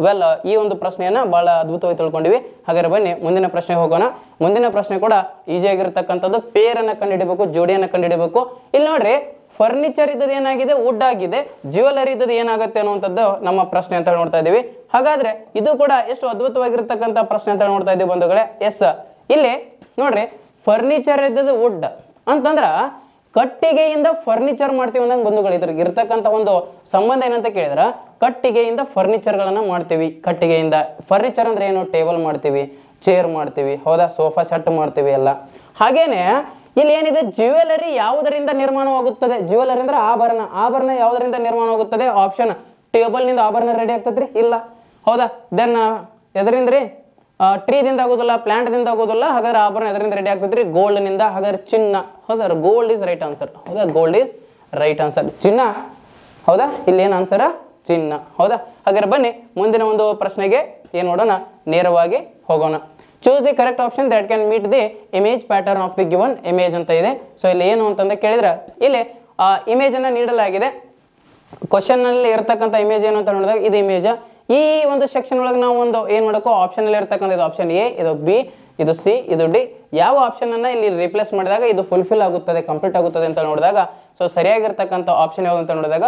ವೆಲ್, ಈ ಒಂದು ಪ್ರಶ್ನೆಯನ್ನ ಬಹಳ ಅದ್ಭುತವಾಗಿ ತಿಳ್ಕೊಂಡಿವಿ. ಹಾಗಾದ್ರೆ ಬನ್ನಿ ಮುಂದಿನ ಪ್ರಶ್ನೆ ಹೋಗೋಣ. ಮುಂದಿನ ಪ್ರಶ್ನೆ ಕೂಡ ಈಜಿ ಆಗಿರ್ತಕ್ಕಂಥದ್ದು. ಪೇರನ್ನ ಕಂಡುಹಿಡಬೇಕು, ಜೋಡಿಯನ್ನ ಕಂಡುಹಿಡಬೇಕು. ಇಲ್ಲಿ ನೋಡ್ರಿ, ಫರ್ನಿಚರ್ ಇದ್ದದ್ದು ಏನಾಗಿದೆ? ವುಡ್ ಆಗಿದೆ. ಜ್ಯುವೆಲರಿ ಇದ್ದದ್ದು ಏನಾಗುತ್ತೆ ಅನ್ನುವಂಥದ್ದು ನಮ್ಮ ಪ್ರಶ್ನೆ ಅಂತ ನೋಡ್ತಾ ಇದೀವಿ. ಹಾಗಾದ್ರೆ ಇದು ಕೂಡ ಎಷ್ಟು ಅದ್ಭುತವಾಗಿರ್ತಕ್ಕಂಥ ಪ್ರಶ್ನೆ ಅಂತ ನೋಡ್ತಾ ಇದೀವಿ ಬಂಧುಗಳೇ. ಎಸ್, ಇಲ್ಲಿ ನೋಡ್ರಿ, ಫರ್ನಿಚರ್ ಇದ್ದದ್ದು ವುಡ್, ಅಂತಂದ್ರ ಕಟ್ಟಿಗೆಯಿಂದ ಫರ್ನಿಚರ್ ಮಾಡ್ತೀವಿ ಅಂದಂಗೆ ಬಂಧುಗಳು. ಇದ್ರಿಗೆ ಇರ್ತಕ್ಕಂಥ ಒಂದು ಸಂಬಂಧ ಏನಂತ ಕೇಳಿದ್ರ ಕಟ್ಟಿಗೆಯಿಂದ ಫರ್ನಿಚರ್ಗಳನ್ನ ಮಾಡ್ತೀವಿ. ಕಟ್ಟಿಗೆಯಿಂದ ಫರ್ನಿಚರ್ ಅಂದ್ರೆ ಏನು? ಟೇಬಲ್ ಮಾಡ್ತೀವಿ, ಚೇರ್ ಮಾಡ್ತೀವಿ, ಹೌದಾ, ಸೋಫಾ ಸೆಟ್ ಮಾಡ್ತೀವಿ ಎಲ್ಲ. ಹಾಗೇನೆ ಇಲ್ಲಿ ಏನಿದೆ, ಜ್ಯುವೆಲರಿ ಯಾವುದರಿಂದ ನಿರ್ಮಾಣವಾಗುತ್ತದೆ? ಜ್ಯುವೆಲರಿ ಅಂದ್ರೆ ಆಭರಣ. ಆಭರಣ ಯಾವುದರಿಂದ ನಿರ್ಮಾಣವಾಗುತ್ತದೆ? ಆಪ್ಷನ್ ಟೇಬಲ್ ನಿಂದ ಆಭರಣ ರೆಡಿ ಆಗ್ತದ್ರಿ? ಇಲ್ಲ, ಹೌದಾ. ದೆನ್ ಎದರಿಂದ್ರಿ? ಟ್ರೀದಿಂದ ಆಗೋದಿಲ್ಲ, ಪ್ಲಾಂಟ್ ದಿಂದ ಆಗೋದಿಲ್ಲ. ಹಾಗಾದ್ರೆ ಆಭರಣ ಎದರಿಂದ ರೆಡಿ ಆಗ್ತದ್ರಿ? ಗೋಲ್ಡ್ ನಿಂದ. ಹಾಗಾದ್ರೆ ಚಿನ್ನ. ಹೌದಾ, ಗೋಲ್ಡ್ ಇಸ್ ರೈಟ್ ಆನ್ಸರ್. ಹೌದಾ, ಗೋಲ್ಡ್ ಇಸ್ ರೈಟ್ ಆನ್ಸರ್. ಚಿನ್ನ, ಹೌದಾ, ಇಲ್ಲಿ ಏನ್ ಆನ್ಸರ್? ಚಿನ್ನ. ಹೌದಾ, ಹಾಗಾದ್ರೆ ಬನ್ನಿ ಮುಂದಿನ ಒಂದು ಪ್ರಶ್ನೆಗೆ ಏನ್ ಮಾಡೋಣ, ನೇರವಾಗಿ ಹೋಗೋಣ. Choose the correct option that can meet the image pattern of the given image ಅಂತ ಇದೆ. ಸೊ ಇಲ್ಲಿ ಏನು ಅಂತಂದ್ರೆ ಕೇಳಿದ್ರೆ, ಇಲ್ಲಿ ಇಮೇಜ್ ಅನ್ನ ನೀಡಲಾಗಿದೆ. ಕ್ವಶನ್ ನಲ್ಲಿ ಇರತಕ್ಕಂಥ ಇಮೇಜ್ ಏನು ಅಂತ ನೋಡಿದಾಗ ಇದು ಇಮೇಜ್. ಈ ಒಂದು ಸೆಕ್ಷನ್ ಒಳಗೆ ನಾವು ಒಂದು ಏನ್ ಮಾಡಬೇಕು, ಆಪ್ಷನ್ ಅಲ್ಲಿ ಇರತಕ್ಕಂಥ ಇದು ಆಪ್ಷನ್ ಎ, ಇದು ಬಿ, ಇದು ಸಿ, ಇದು ಡಿ. ಯಾವ ಆಪ್ಷನ್ ಅನ್ನ ಇಲ್ಲಿ ರಿಪ್ಲೇಸ್ ಮಾಡಿದಾಗ ಇದು ಫುಲ್ಫಿಲ್ ಆಗುತ್ತದೆ, ಕಂಪ್ಲೀಟ್ ಆಗುತ್ತದೆ ಅಂತ ನೋಡಿದಾಗ, ಸೊ ಸರಿಯಾಗಿರ್ತಕ್ಕಂಥ ಆಪ್ಷನ್ ಯಾವುದು ಅಂತ ನೋಡಿದಾಗ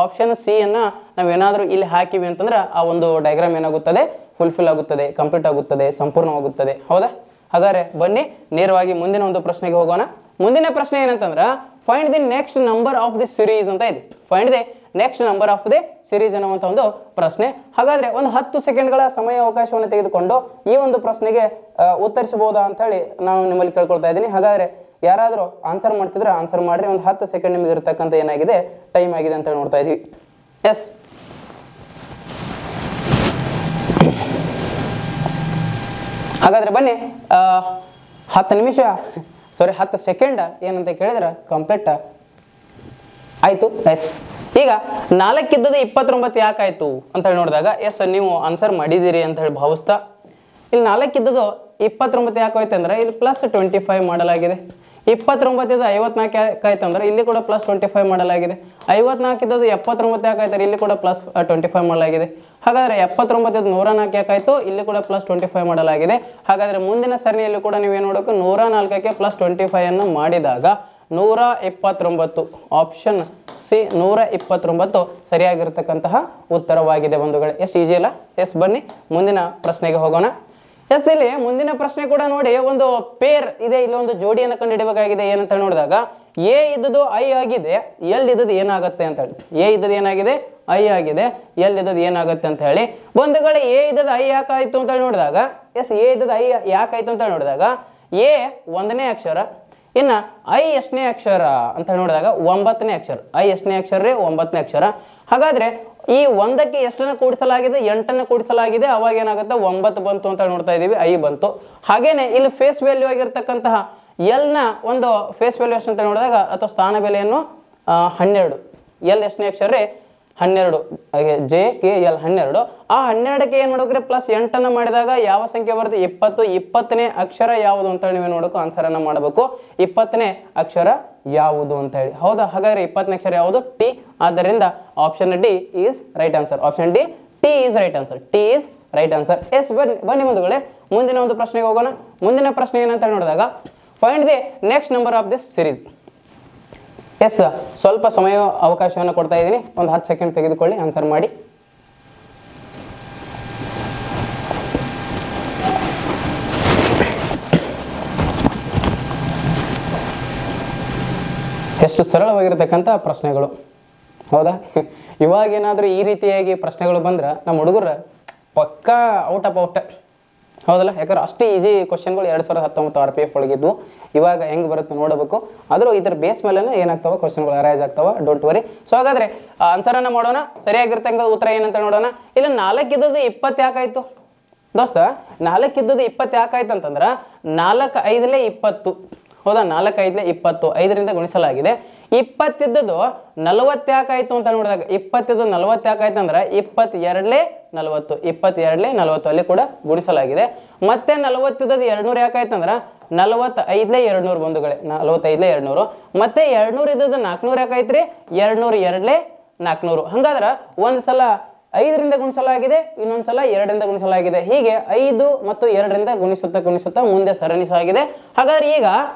ಆಪ್ಷನ್ ಸಿ ಅನ್ನ ನಾವೇನಾದ್ರೂ ಇಲ್ಲಿ ಹಾಕಿವಿ ಅಂತಂದ್ರೆ ಆ ಒಂದು ಡಯಾಗ್ರಾಮ್ ಏನಾಗುತ್ತದೆ, ಫುಲ್ಫಿಲ್ ಆಗುತ್ತದೆ, ಕಂಪ್ಲೀಟ್ ಆಗುತ್ತದೆ, ಸಂಪೂರ್ಣವಾಗುತ್ತದೆ. ಹೌದಾ, ಹಾಗಾದ್ರೆ ಬನ್ನಿ ನೇರವಾಗಿ ಮುಂದಿನ ಒಂದು ಪ್ರಶ್ನೆಗೆ ಹೋಗೋಣ. ಮುಂದಿನ ಪ್ರಶ್ನೆ ಏನಂತಂದ್ರ find the next number of the series ಅಂತ ಇದೆ. Find the next number of the series ಅನ್ನುವಂಥ ಒಂದು ಪ್ರಶ್ನೆ. ಹಾಗಾದ್ರೆ ಒಂದು 10 ಸೆಕೆಂಡ್ಗಳ ಸಮಯ ಅವಕಾಶವನ್ನು ತೆಗೆದುಕೊಂಡು ಈ ಒಂದು ಪ್ರಶ್ನೆಗೆ ಉತ್ತರಿಸಬಹುದಾ ಅಂತ ಹೇಳಿ ನಾನು ನಿಮ್ಮಲ್ಲಿ ಕೇಳ್ಕೊಳ್ತಾ ಇದ್ದೀನಿ. ಹಾಗಾದ್ರೆ ಯಾರಾದರೂ ಆನ್ಸರ್ ಮಾಡ್ತಿದ್ರೆ ಆನ್ಸರ್ ಮಾಡ್ರಿ. ಒಂದು 10 ಸೆಕೆಂಡ್ ನಿಮಗೆ ಇರತಕ್ಕಂಥ ಏನಾಗಿದೆ ಟೈಮ್ ಆಗಿದೆ ಅಂತ ನೋಡ್ತಾ ಇದೀವಿ. ಎಸ್, ಹಾಗಾದ್ರೆ ಬನ್ನಿ 10 ನಿಮಿಷ, ಸಾರಿ 10 ಸೆಕೆಂಡ್ ಏನಂತ ಕೇಳಿದ್ರೆ ಕಂಪ್ಲೀಟ್ ಆಯ್ತು. ಎಸ್, ಈಗ 4 ಇದ್ದದ್ದು 29 ಯಾಕಾಯ್ತು ಅಂತ ಹೇಳಿ ನೋಡಿದಾಗ ಎಸ್ ನೀವು ಆನ್ಸರ್ ಮಾಡಿದ್ದೀರಿ ಅಂತ ಹೇಳಿ ಭಾವಿಸ್ತಾ, ಇಲ್ಲಿ 4 ಇದ್ದದ್ದು 29 ಯಾಕಾಯ್ತು ಅಂದ್ರೆ ಇಲ್ಲಿ +25 ಮಾಡಲಾಗಿದೆ. 29 ಇದ್ದು 54 ಯಾಕಾಯ್ತು ಅಂದ್ರೆ ಇಲ್ಲಿ ಕೂಡ +25 ಮಾಡಲಾಗಿದೆ. 54 ಇದ್ದದ್ದು 79 ಯಾಕಾಯ್ತಾರೆ, ಇಲ್ಲಿ ಕೂಡ +25 ಮಾಡಲಾಗಿದೆ. ಹಾಗಾದ್ರೆ 79 ಇದ್ದು 104 ಯಾಕಾಯ್ತು, ಇಲ್ಲಿ ಕೂಡ +25 ಮಾಡಲಾಗಿದೆ. ಹಾಗಾದ್ರೆ ಮುಂದಿನ ಸರಣಿಯಲ್ಲಿ ಕೂಡ ನೀವೇನು ನೋಡಬೇಕು, 104ಕ್ಕೆ +25 ಅನ್ನು ಮಾಡಿದಾಗ 129, ಆಪ್ಷನ್ ಸಿ 129 ಸರಿಯಾಗಿರ್ತಕ್ಕಂತಹ ಉತ್ತರವಾಗಿದೆ ಬಂಧುಗಳೇ. ಎಷ್ಟು ಈಜಿ ಅಲ್ಲ? ಎಸ್, ಬನ್ನಿ ಮುಂದಿನ ಪ್ರಶ್ನೆಗೆ ಹೋಗೋಣ. ಎಸ್, ಇಲ್ಲಿ ಮುಂದಿನ ಪ್ರಶ್ನೆ ಕೂಡ ನೋಡಿ, ಒಂದು ಪೇರ್ ಇದೆ, ಇಲ್ಲಿ ಒಂದು ಜೋಡಿಯನ್ನು ಕಂಡುಹಿಡಬೇಕಾಗಿದೆ. ಏನಂತ ನೋಡಿದಾಗ ಎ ಇದ್ದದ್ದು ಐ ಆಗಿದೆ, ಎಲ್ ಇದ್ದದ್ದು ಏನಾಗುತ್ತೆ ಅಂತ ಹೇಳಿ. ಎ ಇದ್ದದ್ದು ಏನಾಗಿದೆ, ಐ ಆಗಿದೆ, ಎಲ್ ಇದ್ದದ್ದು ಏನಾಗುತ್ತೆ ಅಂತ ಹೇಳಿ ಬಂಧುಗಳೇ. ಎ ಇದ್ದದ್ದು ಐ ಯಾಕಾಯ್ತು ಅಂತ ಹೇಳಿ ನೋಡಿದಾಗ ಎಸ್, ಎ ಇದ್ದದ್ದು ಐ ಯಾಕಾಯ್ತು ಅಂತ ಹೇಳಿ ನೋಡಿದಾಗ ಎ 1ನೇ ಅಕ್ಷರ, ಇನ್ನ ಐ ಎಷ್ಟನೇ ಅಕ್ಷರ ಅಂತ ನೋಡಿದಾಗ 9ನೇ ಅಕ್ಷರ. ಐ ಎಷ್ಟನೇ ಅಕ್ಷರ ರೀ? 9ನೇ ಅಕ್ಷರ. ಹಾಗಾದ್ರೆ ಈ 1ಕ್ಕೆ ಎಷ್ಟನ್ನ ಕೂಡಿಸಲಾಗಿದೆ? 8ಅನ್ನ ಕೂಡಿಸಲಾಗಿದೆ. ಅವಾಗ ಏನಾಗುತ್ತೆ, 9 ಬಂತು ಅಂತ ನೋಡ್ತಾ ಇದೀವಿ, ಐ ಬಂತು. ಹಾಗೇನೆ ಇಲ್ಲಿ ಫೇಸ್ ವ್ಯಾಲ್ಯೂ ಆಗಿರ್ತಕ್ಕಂತಹ ಎಲ್ ನ ಒಂದು ಫೇಸ್ ವ್ಯಾಲ್ಯೂ ಎಷ್ಟು ಅಂತ ನೋಡಿದಾಗ ಅಥವಾ ಸ್ಥಾನ ಬೆಲೆಯನ್ನು 12. ಎಲ್ ಎಷ್ಟನೇ ಅಕ್ಷರ ರೀ? 12. J K L 12. ಆ 12ಕ್ಕೆ ಏನ್ ಮಾಡ್ಬೇಕ್ರಿ, +8ಅನ್ನ ಮಾಡಿದಾಗ ಯಾವ ಸಂಖ್ಯೆ ಬರುತ್ತೆ? 20. 20ನೇ ಅಕ್ಷರ ಯಾವುದು ಅಂತ ಹೇಳಿ ನೀವೇನು ಮಾಡಬೇಕು, ಆನ್ಸರ್ ಅನ್ನ ಮಾಡಬೇಕು. 20ನೇ ಅಕ್ಷರ ಯಾವುದು ಅಂತ ಹೇಳಿ. ಹೌದಾ, ಹಾಗಾದ್ರೆ 20ನೇ ಅಕ್ಷರ ಯಾವುದು? ಟಿ. ಆದ್ದರಿಂದ option D is right answer. Option D, T is right answer. T is right answer. Yes, ಬನ್ನಿ ಬಂಧುಗಳೇ ಮುಂದಿನ ಒಂದು ಪ್ರಶ್ನೆಗೆ ಹೋಗೋಣ. ಮುಂದಿನ ಪ್ರಶ್ನೆ ಏನಂತ ನೋಡಿದಾಗ find the next number of this series. Yes, ಸ್ವಲ್ಪ ಸಮಯ ಅವಕಾಶವನ್ನು ಕೊಡ್ತಾ ಇದ್ದೀನಿ. ಒಂದು 10 ಸೆಕೆಂಡ್ ತೆಗೆದುಕೊಳ್ಳಿ, ಆನ್ಸರ್ ಮಾಡಿ. ಎಷ್ಟು ಸರಳವಾಗಿರತಕ್ಕಂಥ ಪ್ರಶ್ನೆಗಳು, ಹೌದಾ. ಇವಾಗೇನಾದರೂ ಈ ರೀತಿಯಾಗಿ ಪ್ರಶ್ನೆಗಳು ಬಂದ್ರೆ ನಮ್ಮ ಹುಡುಗರು ಪಕ್ಕಾ ಔಟ್ ಆಫ್ ಔಟ್, ಹೌದಲ್ಲ. ಯಾಕಂದ್ರೆ ಅಷ್ಟೇ ಈಸಿ ಕ್ವಶನ್ಗಳು 2019 RPF ಒಳಗಿದ್ವು. ಇವಾಗ ಹೆಂಗೆ ಬರುತ್ತೆ ನೋಡಬೇಕು. ಆದರೂ ಇದರ ಬೇಸ್ ಮೇಲೆ ಏನಾಗ್ತಾವ ಕ್ವಶನ್ಗಳು ಅರೈಸ್ ಆಗ್ತಾವ, ಡೋಂಟ್ ವರಿ. ಸೊ ಹಾಗಾದ್ರೆ ಆನ್ಸರ್ ಅನ್ನ ಮಾಡೋಣ. ಸರಿಯಾಗಿರ್ತಕ್ಕಂಥ ಉತ್ತರ ಏನಂತ ನೋಡೋಣ. ಇಲ್ಲಿ 4 ಇದ್ದದ್ದು 20 ಯಾಕಾಯ್ತು ದೋಸ್ತ? 4 ಇದ್ದದ್ದು 20 ಯಾಕಾಯ್ತು ಅಂತಂದ್ರೆ 4 5 20, ಹೌದಾ. 4 5 20, 5ರಿಂದ ಗುಣಿಸಲಾಗಿದೆ. 20 ಇದ್ದದ್ದು 40 ಯಾಕಾಯ್ತು ಅಂತ ನೋಡಿದಾಗ 20 ಇದ್ದು 40 ಯಾಕಾಯ್ತು ಅಂದ್ರೆ 22 40, 22 40 ಅಲ್ಲಿ ಕೂಡ ಗುಣಿಸಲಾಗಿದೆ. ಮತ್ತೆ 40 ಇದ್ದದ್ದು 200 ಯಾಕಾಯ್ತು ಅಂದ್ರೆ 45 200 ಬಂಧುಗಳೇ, 45 200. ಮತ್ತೆ 200 ಇದ್ದದ್ದು 400 ಯಾಕಾಯ್ತ್ರಿ? 200 2 400. ಹಂಗಾದ್ರೆ ಒಂದ್ ಸಲ 5ರಿಂದ ಗುಣಿಸಲಾಗಿದೆ, ಇನ್ನೊಂದ್ಸಲ 2ರಿಂದ ಗುಣಿಸಲಾಗಿದೆ. ಹೀಗೆ 5 ಮತ್ತು 2ರಿಂದ ಗುಣಿಸುತ್ತಾ ಮುಂದೆ ಸರಣಿ ಸಾಗಿದೆ. ಹಾಗಾದ್ರೆ ಈಗ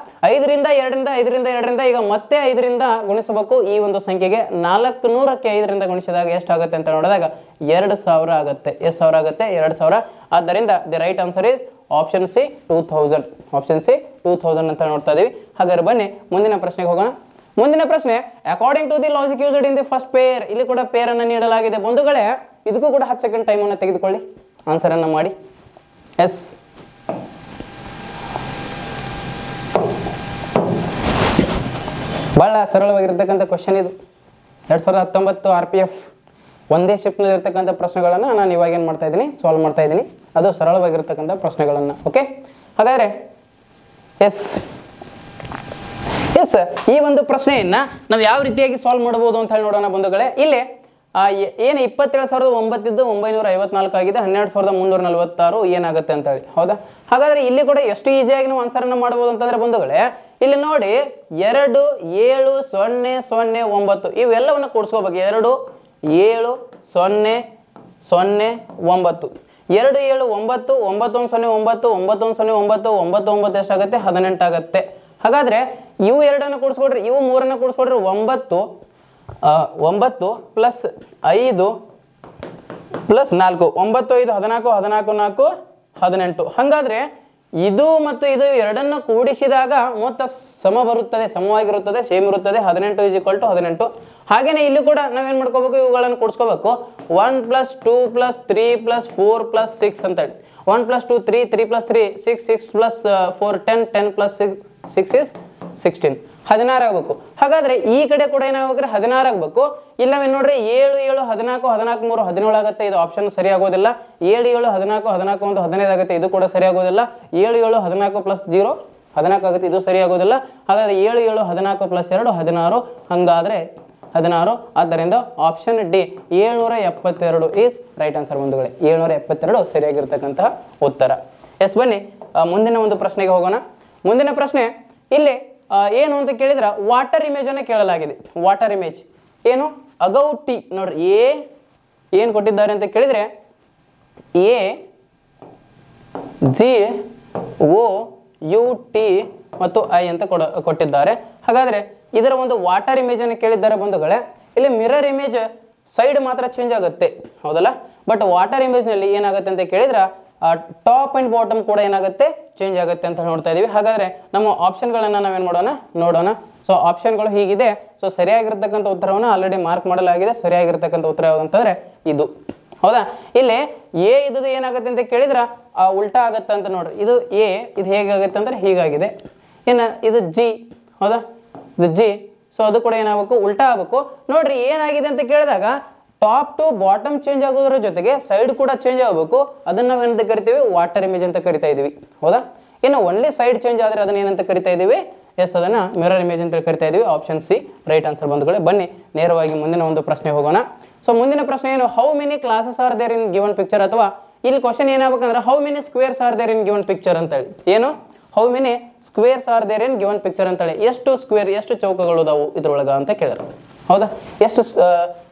5ರಿಂದ 2ರಿಂದ ಈಗ ಮತ್ತೆ 5ರಿಂದ ಗುಣಿಸಬೇಕು. ಈ ಒಂದು ಸಂಖ್ಯೆಗೆ 400ಕ್ಕೆ 5ರಿಂದ ಗುಣಿಸಿದಾಗ ಎಷ್ಟಾಗುತ್ತೆ ಅಂತ ನೋಡಿದಾಗ 2000 ಆಗುತ್ತೆ. ಎಷ್ಟು ಸಾವಿರ ಆಗುತ್ತೆ? 2000. ಆದ್ದರಿಂದ the right answer is option C 2000. Option C 2000 ಅಂತ ನೋಡ್ತಾ ಇದೀವಿ. ಹಾಗಾದ್ರೆ ಬನ್ನಿ ಮುಂದಿನ ಪ್ರಶ್ನೆಗೆ ಹೋಗೋಣ. ಮುಂದಿನ ಪ್ರಶ್ನೆ, according to the logic used in the first pair. ಇಲ್ಲಿ ಕೂಡ ಪೇರ್ ಅನ್ನು ನೀಡಲಾಗಿದೆ ಬಂಧುಗಳೇ. ಇದಕ್ಕೂ ಕೂಡ 10 ಸೆಕೆಂಡ್ ಟೈಮ್ ಅನ್ನು ತೆಗೆದುಕೊಳ್ಳಿ, ಆನ್ಸರ್ ಅನ್ನು ಮಾಡಿ. ಎಸ್, ಬಹಳ ಸರಳವಾಗಿರ್ತಕ್ಕಂಥ ಕ್ವಶನ್ ಇದು. 2019 RPF ಒಂದೇ ಶಿಫ್ಟ್ನಲ್ಲಿ ಇರ್ತಕ್ಕಂಥ ಪ್ರಶ್ನೆಗಳನ್ನು ನಾನು ಇವಾಗ ಏನು ಮಾಡ್ತಾ ಇದ್ದೀನಿ, ಸಾಲ್ವ್ ಮಾಡ್ತಾ ಇದ್ದೀನಿ. ಅದು ಸರಳವಾಗಿರ್ತಕ್ಕಂಥ ಪ್ರಶ್ನೆಗಳನ್ನು. ಓಕೆ, ಹಾಗಾದರೆ ಎಸ್ ಈ ಒಂದು ಪ್ರಶ್ನೆಯನ್ನ ನಾವು ಯಾವ ರೀತಿಯಾಗಿ ಸಾಲ್ವ್ ಮಾಡಬಹುದು ಅಂತ ಹೇಳಿ ನೋಡೋಣ ಬಂಧುಗಳೇ. ಇಲ್ಲಿ ಏನು 27,009 ಇದ್ದು 954 ಆಗಿದೆ, 12,346 ಏನಾಗುತ್ತೆ ಅಂತ ಹೇಳಿ. ಹೌದಾ? ಹಾಗಾದ್ರೆ ಇಲ್ಲಿ ಕೂಡ ಎಷ್ಟು ಈಸಿಯಾಗಿ ನಾವು ಆನ್ಸರ್ ಅನ್ನು ಮಾಡಬಹುದು ಅಂತಂದ್ರೆ ಬಂಧುಗಳೇ, ಇಲ್ಲಿ ನೋಡಿ 2 7 0 0 9 ಇವೆಲ್ಲವನ್ನು ಕೂಡಿಸ್ಕೋಬೇಕು. 2 7 0 0 9 2 7 9 9 0 9 9 0 9 9 9 ಎಷ್ಟಾಗುತ್ತೆ? 18 ಆಗುತ್ತೆ. ಹಾಗಾದ್ರೆ ಇವು 2 ಕೂಡಿಸ್ಕೊಡ್ರಿ, ಇವು 3 ಕೂಡಿಸ್ಕೊಡ್ರಿ, 9 9 ಪ್ಲಸ್ 5 ಪ್ಲಸ್ 4 9 5 14 14 4 18. ಹಾಗಾದ್ರೆ ಇದು ಮತ್ತು ಇದು ಎರಡನ್ನು ಕೂಡಿಸಿದಾಗ ಮೊತ್ತ ಸಮವಾಗಿರುತ್ತದೆ, ಸೇಮ್ ಇರುತ್ತದೆ. 18 = 18. ಹಾಗೇನೆ ಇಲ್ಲಿ ಕೂಡ ನಾವೇನ್ ಮಾಡ್ಕೋಬೇಕು, ಇವುಗಳನ್ನು ಕೂಡಿಸ್ಕೋಬೇಕು. 1 + 2 + 3 + 4 + 6 ಅಂತ ಹೇಳಿ. 1 + 2 3 3 + 3 6 6 + 4 10 10 + 6 is 16 16 ಆಗಬೇಕು. ಹಾಗಾದ್ರೆ ಈ ಕಡೆ ಕೂಡ ಏನಾಗಬೇಕ್ರೆ 16 ಆಗಬೇಕು. ಇಲ್ಲವೇ ನೋಡ್ರಿ 7 7 14 14 3 17 ಆಗುತ್ತೆ. ಇದು ಆಪ್ಷನ್ ಸರಿ ಆಗೋದಿಲ್ಲ. 7 7 14 14 1 15 ಆಗುತ್ತೆ. ಇದು ಕೂಡ ಸರಿ ಆಗೋದಿಲ್ಲ. 7 7 14 + 0 14 ಆಗುತ್ತೆ. ಇದು ಸರಿ ಆಗೋದಿಲ್ಲ. ಹಾಗಾದ್ರೆ 7 7 14 + 2 16. ಹಂಗಾದ್ರೆ 16. ಆದ್ದರಿಂದ option D 772 is right answer ಬಂಧುಗಳೇ. 772 ಸರಿಯಾಗಿರ್ತಕ್ಕಂತಹ ಉತ್ತರ. ಎಸ್, ಬನ್ನಿ ಮುಂದಿನ ಒಂದು ಪ್ರಶ್ನೆಗೆ ಹೋಗೋಣ. ಮುಂದಿನ ಪ್ರಶ್ನೆ ಇಲ್ಲಿ ಏನು ಅಂತ ಕೇಳಿದ್ರೆ ವಾಟರ್ ಇಮೇಜ್ ಅನ್ನು ಕೇಳಲಾಗಿದೆ. ವಾಟರ್ ಇಮೇಜ್ ಏನು? ಅಗೌಟಿ ನೋಡ್ರಿ, ಏನು ಕೊಟ್ಟಿದ್ದಾರೆ ಅಂತ ಕೇಳಿದ್ರೆ AGOUT ಮತ್ತು I ಅಂತ ಕೊಟ್ಟಿದ್ದಾರೆ. ಹಾಗಾದ್ರೆ ಇದರ ಒಂದು ವಾಟರ್ ಇಮೇಜ್ ಅನ್ನು ಕೇಳಿದ್ದಾರೆ ಬಂಧುಗಳೇ. ಇಲ್ಲಿ ಮಿರರ್ ಇಮೇಜ್ ಸೈಡ್ ಮಾತ್ರ ಚೇಂಜ್ ಆಗುತ್ತೆ, ಹೌದಲ್ಲ? ಬಟ್ ವಾಟರ್ ಇಮೇಜ್ ನಲ್ಲಿ ಏನಾಗುತ್ತೆ ಅಂತ ಕೇಳಿದ್ರೆ ಟಾಪ್ ಅಂಡ್ ಬಾಟಮ್ ಕೂಡ ಏನಾಗುತ್ತೆ, ಚೇಂಜ್ ಆಗುತ್ತೆ ಅಂತ ನೋಡ್ತಾ ಇದೀವಿ. ಹಾಗಾದ್ರೆ ನಮ್ಮ ಆಪ್ಷನ್ಗಳನ್ನ ನಾವೇನ್ ನೋಡೋಣ. ಸೊ ಆಪ್ಷನ್ಗಳು ಹೀಗಿದೆ. ಸೊ ಸರಿಯಾಗಿರ್ತಕ್ಕಂಥ ಉತ್ತರವನ್ನು ಆಲ್ರೆಡಿ ಮಾರ್ಕ್ ಮಾಡಲಾಗಿದೆ. ಸರಿಯಾಗಿರ್ತಕ್ಕಂಥ ಉತ್ತರ ಯಾವುದು ಅಂತಂದ್ರೆ ಇದು, ಹೌದಾ? ಇಲ್ಲಿ ಎ ಇದು ಏನಾಗುತ್ತೆ ಅಂತ ಕೇಳಿದ್ರೆ ಉಲ್ಟಾ ಆಗತ್ತೆ ಅಂತ ನೋಡ್ರಿ. ಇದು ಎ, ಇದು ಹೇಗಾಗುತ್ತೆ ಅಂದ್ರೆ ಹೀಗಾಗಿದೆ. ಇನ್ನು ಇದು ಜಿ, ಹೌದಾ? ಇದು ಜಿ. ಸೊ ಅದು ಕೂಡ ಏನಾಗಬೇಕು, ಉಲ್ಟಾ ಆಗಬೇಕು. ನೋಡ್ರಿ ಏನಾಗಿದೆ ಅಂತ ಕೇಳಿದಾಗ ಟಾಪ್ ಟು ಬಾಟಮ್ ಚೇಂಜ್ ಆಗೋದ್ರ ಜೊತೆಗೆ ಸೈಡ್ ಕೂಡ ಚೇಂಜ್ ಆಗಬೇಕು. ಅದನ್ನ ನಾವು ಏನಂತ ಕರಿತೀವಿ, ವಾಟರ್ ಇಮೇಜ್ ಅಂತ ಕರಿತಾ ಇದೀವಿ, ಹೌದಾ? ಇನ್ನು ಒನ್ಲಿ ಸೈಡ್ ಚೇಂಜ್ ಆದ್ರೆ ಅದನ್ನ ಏನಂತ ಕರಿತಾ ಇದೀವಿ? ಎಸ್, ಅದನ್ನ ಮಿರರ್ ಇಮೇಜ್ ಅಂತ ಕರಿತಾ ಇದೀವಿ. ಆಪ್ಷನ್ ಸಿ ರೈಟ್ ಆನ್ಸರ್ ಬಂಧುಗಳೇ. ಬನ್ನಿ ನೇರವಾಗಿ ಮುಂದಿನ ಒಂದು ಪ್ರಶ್ನೆ ಹೋಗೋಣ. ಸೊ ಮುಂದಿನ ಪ್ರಶ್ನೆ ಏನು? How many classes are there in given picture, ಅಥವಾ ಇಲ್ಲಿ ಕ್ವಶನ್ ಏನಾಗಬೇಕಂದ್ರೆ how many squares are there in given picture ಅಂತ ಹೇಳಿ. ಏನು? How many squares are there in given picture ಅಂತ ಹೇಳಿ. ಎಷ್ಟು ಸ್ಕ್ವೇರ್, ಎಷ್ಟು ಚೌಕಗಳು ಅದಾವು ಇದ್ರೊಳಗ ಅಂತ ಕೇಳಿದ್ರು, ಹೌದಾ? ಎಷ್ಟು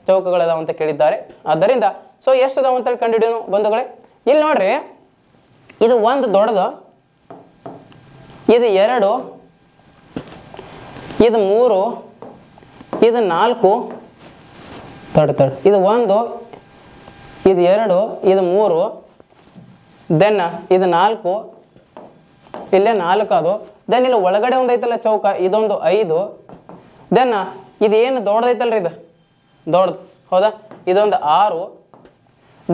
ಚೌಕಗಳದಾವ ಅಂತ ಕೇಳಿದ್ದಾರೆ. ಆದ್ದರಿಂದ ಸೊ ಎಷ್ಟು ಅದಾವ ಅಂತೇಳಿ ಕಂಡುಹಿಡಿಯೋಣ ಬಂಧುಗಳೇ. ಇಲ್ಲಿ ನೋಡ್ರಿ, ಇದು 1 ದೊಡ್ಡದು, ಇದು 2, ಇದು 3, ಇದು 4, ಇದು 1, ಇದು 2, ಇದು 3, ದೆನ್ ಇದು 4, ಇಲ್ಲೇ 4 ಅದು. ದೆನ್ ಇಲ್ಲಿ ಒಳಗಡೆ ಒಂದು ಐತಲ್ಲ ಚೌಕ, ಇದೊಂದು 5. ದೆನ್ ಇದು ಏನು ದೊಡ್ಡದೈತಲ್ರಿ, ಇದು ದೊಡ್ಡದು, ಹೌದಾ? ಇದೊಂದು 6.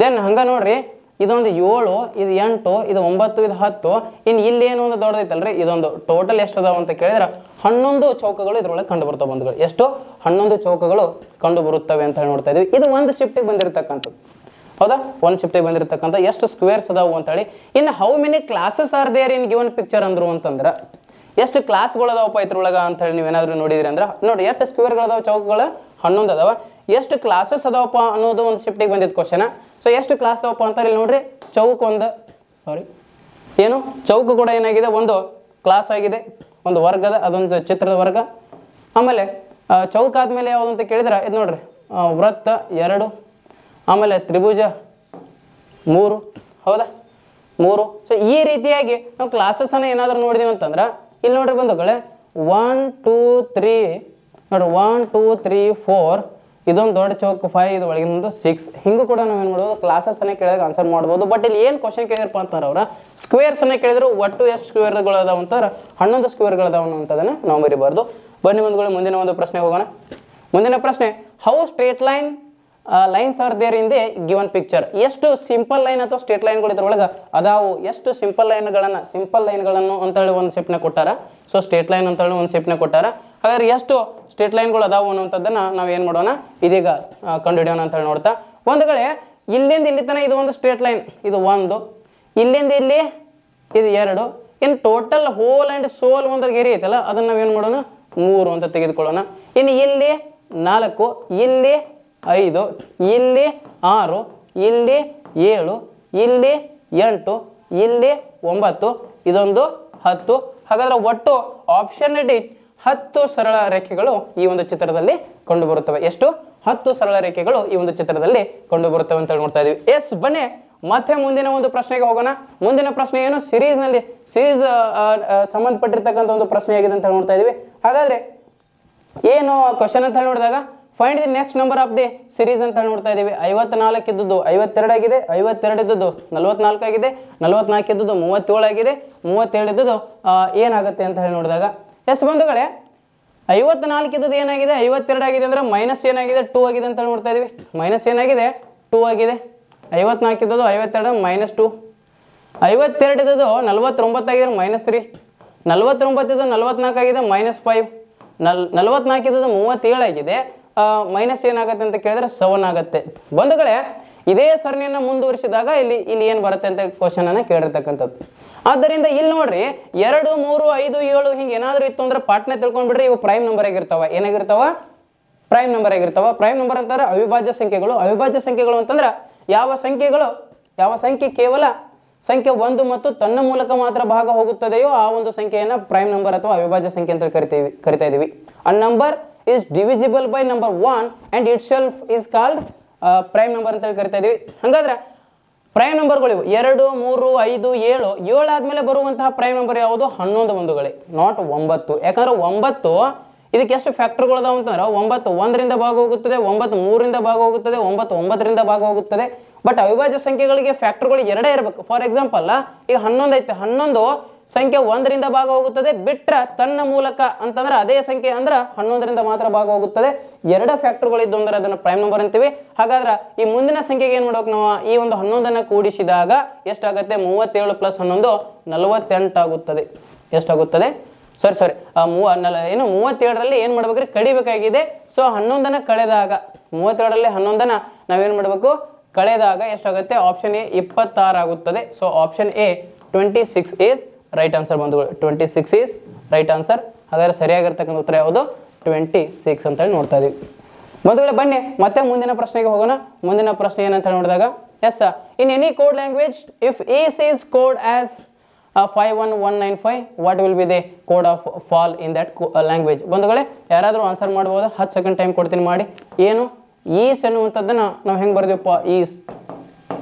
ದೆನ್ ಹಂಗ ನೋಡ್ರಿ, ಇದೊಂದು 7, ಇದು 8, ಇದು 9, ಇದು 10. ಇನ್ನು ಇಲ್ಲಿ ಏನು ಒಂದು ದೊಡ್ಡದೈತಲ್ರಿ, ಇದೊಂದು. ಟೋಟಲ್ ಎಷ್ಟು ಅದಾವ ಅಂತ ಕೇಳಿದ್ರೆ 11 ಚೌಕಗಳು ಇದ್ರೊಳಗೆ ಕಂಡು ಬರ್ತವೆ ಬಂಧುಗಳು. ಎಷ್ಟು? 11 ಚೌಕಗಳು ಕಂಡು ಬರುತ್ತವೆ ಅಂತ ಹೇಳಿ ನೋಡ್ತಾ ಇದೀವಿ. ಇದು ಒಂದು ಶಿಫ್ಟಿಗೆ ಬಂದಿರತಕ್ಕಂಥದ್ದು, ಹೌದಾ? ಒಂದು ಶಿಫ್ಟಿಗೆ ಬಂದಿರತಕ್ಕಂಥ ಎಷ್ಟು ಸ್ಕ್ವೇರ್ಸ್ ಅದಾವು ಅಂತ ಹೇಳಿ. ಇನ್ನು how many classes are there in given picture ಅಂದ್ರು ಅಂತಂದ್ರೆ ಎಷ್ಟು ಕ್ಲಾಸ್ಗಳು ಅದಾವಪ್ಪ ಇದ್ರೊಳಗ ಅಂತ ಹೇಳಿ ನೀವೇನಾದ್ರೂ ನೋಡಿದ್ರಿ ಅಂದ್ರೆ ನೋಡಿ, ಎಷ್ಟು ಸ್ಕ್ವೇರ್ಗಳು ಅದಾವ, ಚೌಕಗಳು 11 ಅದಾವ. ಎಷ್ಟು ಕ್ಲಾಸಸ್ ಅದಾವಪ್ಪ ಅನ್ನೋದು ಒಂದು ಶಿಫ್ಟಿಗೆ ಬಂದಿದ್ದ ಕ್ವಶನ್. ಸೊ ಎಷ್ಟು ಕ್ಲಾಸ್ ಅದಾವಪ್ಪ ಅಂತ ಇಲ್ಲಿ ನೋಡ್ರಿ, ಚೌಕ ಏನು ಚೌಕ ಕೂಡ ಏನಾಗಿದೆ, ಒಂದು ಕ್ಲಾಸ್ ಆಗಿದೆ, ಒಂದು ವರ್ಗದ, ಅದೊಂದು ಚಿತ್ರದ ವರ್ಗ. ಆಮೇಲೆ ಚೌಕ ಆದ್ಮೇಲೆ ಯಾವುದು ಅಂತ ಕೇಳಿದ್ರೆ ಇದು ನೋಡ್ರಿ, ವೃತ್ತ 2, ಆಮೇಲೆ ತ್ರಿಭುಜ 3 ಹೌದಾ 3. ಸೊ ಈ ರೀತಿಯಾಗಿ ನಾವು ಕ್ಲಾಸಸ್ಸನ್ನು ಏನಾದರೂ ನೋಡಿದೀವಿ ಅಂತಂದ್ರೆ ಇಲ್ಲಿ ನೋಡ್ರಿ ಬಂಧುಗಳೇ 1 2 3 ನೋಡ್ರಿ 1 2 3 4 ಇದೊಂದು ದೊಡ್ಡ ಚೌಕ 5 ಇದು ಒಳಗಿನೊಂದು 6 ಹಿಂಗೂ ಕೂಡ ನಾವು ಏನು ಮಾಡ್ಬೋದು ಕ್ಲಾಸಸ್ಸನ್ನೇ ಕೇಳಿದಾಗ ಆನ್ಸರ್ ಮಾಡ್ಬೋದು. ಬಟ್ ಇಲ್ಲಿ ಏನು ಕ್ವಶನ್ ಕೇಳಿರಪ್ಪ ಅಂತಾರೆ ಅವ್ರ ಸ್ಕ್ವೇರ್ಸನ್ನೇ ಕೇಳಿದ್ರು ಒಟ್ಟು ಎಷ್ಟು ಸ್ಕ್ವೇರ್ಗಳು ಅದಾವ ಅಂತಾರೆ 11 ಸ್ಕ್ವೇರ್ಗಳದಾವ ಅಂತದನ್ನು ನಾವು ಬರಿಬಾರ್ದು. ಬನ್ನಿ ಬಂಧುಗಳು ಮುಂದಿನ ಒಂದು ಪ್ರಶ್ನೆ ಹೋಗೋಣ. ಮುಂದಿನ ಪ್ರಶ್ನೆ how straight line lines are there in the given picture. ಎಷ್ಟು ಸಿಂಪಲ್ ಲೈನ್ ಅಥವಾ ಸ್ಟ್ರೇಟ್ ಲೈನ್ಗಳು ಇದ್ರೊಳಗೆ ಅದಾವು, ಎಷ್ಟು ಸಿಂಪಲ್ ಲೈನ್ಗಳನ್ನು ಅಂತೇಳಿ ಒಂದು ಶೇಪ್ನ ಕೊಟ್ಟಾರ. ಸೊ ಸ್ಟ್ರೇಟ್ ಲೈನ್ ಅಂತೇಳಿ ಒಂದು ಶೇಪ್ನ ಕೊಟ್ಟಾರ. ಹಾಗಾದ್ರೆ ಎಷ್ಟು ಸ್ಟ್ರೇಟ್ ಲೈನ್ಗಳು ಅದಾವು ಅನ್ನುವಂಥದ್ದನ್ನು ನಾವು ಏನು ಮಾಡೋಣ ಇದೀಗ ಕಂಡುಹಿಡಿಯೋಣ ಅಂತೇಳಿ ನೋಡ್ತಾ ಒಂದುಗಳೇ ಇಲ್ಲಿಂದ ಇಲ್ಲಿ ತನಕ ಇದು ಒಂದು ಸ್ಟ್ರೇಟ್ ಲೈನ್, ಇದು 1, ಇಲ್ಲಿಂದ ಇಲ್ಲಿ ಇದು 2, ಇನ್ನು ಟೋಟಲ್ ಹೋಲ್ ಆ್ಯಂಡ್ ಸೋಲ್ ಒಂದು ಗೆರೆ ಐತಲ್ಲ ಅದನ್ನು ನಾವೇನು ಮಾಡೋಣ 3 ಅಂತ ತೆಗೆದುಕೊಳ್ಳೋಣ. ಇನ್ನು ಇಲ್ಲಿ 4, ಇಲ್ಲಿ 5, ಇಲ್ಲಿ 6, ಇಲ್ಲಿ 7, ಇಲ್ಲಿ 8, ಇಲ್ಲಿ 9, ಇದೊಂದು 10. ಹಾಗಾದ್ರೆ ಒಟ್ಟು ಆಪ್ಷನ್ ಡಿ 10 ಸರಳ ರೇಖೆಗಳು ಈ ಒಂದು ಚಿತ್ರದಲ್ಲಿ ಕಂಡು ಬರುತ್ತವೆ. ಎಷ್ಟು 10 ಸರಳ ರೇಖೆಗಳು ಈ ಒಂದು ಚಿತ್ರದಲ್ಲಿ ಕಂಡು ಬರುತ್ತವೆ ಅಂತ ನೋಡ್ತಾ ಇದೀವಿ. ಎಸ್ ಬನ್ನಿ ಮತ್ತೆ ಮುಂದಿನ ಒಂದು ಪ್ರಶ್ನೆಗೆ ಹೋಗೋಣ. ಮುಂದಿನ ಪ್ರಶ್ನೆ ಏನು ಸಿರೀಸ್ ಸಂಬಂಧಪಟ್ಟಿರ್ತಕ್ಕಂಥ ಒಂದು ಪ್ರಶ್ನೆ ಆಗಿದೆ ಅಂತ ನೋಡ್ತಾ ಇದೀವಿ. ಹಾಗಾದ್ರೆ ಏನು ಕ್ವಶನ್ ಅಂತ ನೋಡಿದಾಗ find the next number of the series ಅಂತ ನೋಡ್ತಾ ಇದೀವಿ. 54 ಇದ್ದದ್ದು 52 ಆಗಿದೆ, 52 ಇದ್ದದ್ದು 44 ಆಗಿದೆ, 44 ಇದ್ದದ್ದು 37 ಆಗಿದೆ, 37 ಇದ್ದದ್ದು ಏನಾಗುತ್ತೆ ಅಂತ ಹೇಳಿ ನೋಡಿದಾಗ ಎಸ್ ಬಂಧುಗಳೇ 54 ಇದ್ದದ್ದು ಏನಾಗಿದೆ 52 ಆಗಿದೆ ಅಂದ್ರೆ ಮೈನಸ್ ಏನಾಗಿದೆ 2 ಆಗಿದೆ ಅಂತ ನೋಡ್ತಾ ಇದೀವಿ. ಮೈನಸ್ ಏನಾಗಿದೆ 2 ಆಗಿದೆ. 54 ಇದ್ದದ್ದು 52 ಮೈನಸ್ 2, 52 ಇದ್ದದ್ದು 49 ಆಗಿದೆ ಮೈನಸ್ 3, 49 ಇದ್ದದ್ದು 44 ಆಗಿದೆ ಮೈನಸ್ 5, 44 ಇದ್ದದ್ದು 37 ಆಗಿದೆ ಮೈನಸ್ ಏನಾಗುತ್ತೆ ಅಂತ ಕೇಳಿದ್ರೆ 7 ಆಗುತ್ತೆ. ಬಂಧುಗಳೇ ಇದೇ ಸರಣಿಯನ್ನು ಮುಂದುವರಿಸಿದಾಗ ಇಲ್ಲಿ ಏನು ಬರುತ್ತೆ ಅಂತ ಕ್ವಶನ್ ಅನ್ನ ಕೇಳಿರ್ತಕ್ಕಂಥದ್ದು. ಆದ್ದರಿಂದ ಇಲ್ಲಿ ನೋಡ್ರಿ 2 3 5 7 ಹಿಂಗೆ ಏನಾದರೂ ಇತ್ತು ಅಂದ್ರೆ ಪಾಟ್ನೆ ತಿಳ್ಕೊಂಡ್ಬಿಡ್ರಿ ಇವು ಪ್ರೈಮ್ ನಂಬರ್ ಆಗಿರ್ತಾವ. ಏನಾಗಿರ್ತಾವ ಪ್ರೈಮ್ ನಂಬರ್ ಆಗಿರ್ತಾವ. ಪ್ರೈಮ್ ನಂಬರ್ ಅಂತಾರೆ ಅವಿಭಾಜ್ಯ ಸಂಖ್ಯೆಗಳು. ಅವಿಭಾಜ್ಯ ಸಂಖ್ಯೆಗಳು ಅಂತಂದ್ರೆ ಯಾವ ಸಂಖ್ಯೆ ಕೇವಲ ಸಂಖ್ಯೆ 1 ಮತ್ತು ತನ್ನ ಮೂಲಕ ಮಾತ್ರ ಭಾಗ ಹೋಗುತ್ತದೆಯೋ ಆ ಒಂದು ಸಂಖ್ಯೆಯನ್ನು ಪ್ರೈಮ್ ನಂಬರ್ ಅಥವಾ ಅವಿಭಾಜ್ಯ ಸಂಖ್ಯೆ ಅಂತ ಕರಿತಾ ಇದೀವಿ. ಅ number is divisible by number 1 and itself is called prime number ಅಂತ ಕರಿತಾ ಇದೀವಿ. ಹಾಗಾದ್ರೆ ಪ್ರೈಮ್ ನಂಬರ್ಗಳು ಇವು 2 3 5 7 ಆದ್ಮೇಲೆ ಬರುವಂತಹ ಪ್ರೈಮ್ ನಂಬರ್ ಯಾವುದು 11 ಬಂಧುಗಳೇ, ನಾಟ್ 9. ಯಾಕಂದ್ರೆ 9 ಇದಕ್ಕೆ ಎಷ್ಟು ಫ್ಯಾಕ್ಟರ್ಗಳು ಅದಾವ ಅಂತಂದ್ರೆ 9 1ರಿಂದ ಭಾಗ ಹೋಗುತ್ತದೆ, 9 3ರಿಂದ ಭಾಗ ಹೋಗುತ್ತದೆ, 9 9ರಿಂದ ಭಾಗ ಹೋಗುತ್ತದೆ. ಬಟ್ ಅವಿಭಾಜ್ಯ ಸಂಖ್ಯೆಗಳಿಗೆ ಫ್ಯಾಕ್ಟರ್ಗಳು ಎರಡೇ ಇರಬೇಕು. ಫಾರ್ ಎಕ್ಸಾಂಪಲ್ ಈಗ 11 ಐತೆ, 11 ಸಂಖ್ಯೆ 1ರಿಂದ ಭಾಗ ಹೋಗುತ್ತದೆ, ಬಿಟ್ರೆ ತನ್ನ ಮೂಲಕ ಅಂತಂದ್ರೆ ಅದೇ ಸಂಖ್ಯೆ ಅಂದ್ರೆ 11ರಿಂದ ಮಾತ್ರ ಭಾಗ ಹೋಗುತ್ತದೆ. ಎರಡು ಫ್ಯಾಕ್ಟರ್ಗಳು ಇದ್ದು ಅಂದ್ರೆ ಅದನ್ನು ಪ್ರೈಮ್ ನಂಬರ್ ಅಂತೀವಿ. ಹಾಗಾದ್ರೆ ಈ ಮುಂದಿನ ಸಂಖ್ಯೆಗೆ ಏನ್ ಮಾಡ್ಬೇಕು ನಾವು, ಈ ಒಂದು 11ನ್ನು ಕೂಡಿಸಿದಾಗ ಎಷ್ಟಾಗುತ್ತೆ 37 + 11 48 ಆಗುತ್ತದೆ. ಎಷ್ಟಾಗುತ್ತದೆ ಸಾರಿ 37ರಲ್ಲಿ ಏನ್ ಮಾಡ್ಬೇಕ್ರಿ ಕಡಿಬೇಕಾಗಿದೆ. ಸೊ 11ನ್ನು ಕಳೆದಾಗ 37ರಲ್ಲಿ 11ನ್ನು ನಾವೇನ್ ಮಾಡ್ಬೇಕು ಕಳೆದಾಗ ಎಷ್ಟಾಗುತ್ತೆ ಆಪ್ಷನ್ ಎ 26 ಆಗುತ್ತದೆ. So option A 26 is right answer ಬಂಧುಗಳು. 26 ಈಸ್ ರೈಟ್ ಆನ್ಸರ್. ಹಾಗಾದ್ರೆ ಸರಿಯಾಗಿರ್ತಕ್ಕಂಥ ಉತ್ತರ ಯಾವುದು 26 ಅಂತ ಹೇಳಿ ನೋಡ್ತಾ ಇದೀವಿ. ಬಂಧುಗಳೇ ಬನ್ನಿ ಮತ್ತೆ ಮುಂದಿನ ಪ್ರಶ್ನೆಗೆ ಹೋಗೋಣ. ಮುಂದಿನ ಪ್ರಶ್ನೆ ಏನಂತ ನೋಡಿದಾಗ yes in any code language if is is code as 51195 what will be the code of fall in that language. ಬಂಧುಗಳೇ ಯಾರಾದರೂ ಆನ್ಸರ್ ಮಾಡ್ಬೋದಾ? 10 ಸೆಕೆಂಡ್ ಟೈಮ್ ಕೊಡ್ತೀನಿ ಮಾಡಿ. ಏನು ಈಸ್ ಅನ್ನುವಂಥದ್ದನ್ನು ನಾವು ಹೆಂಗೆ ಬರ್ದೀವಪ್ಪ,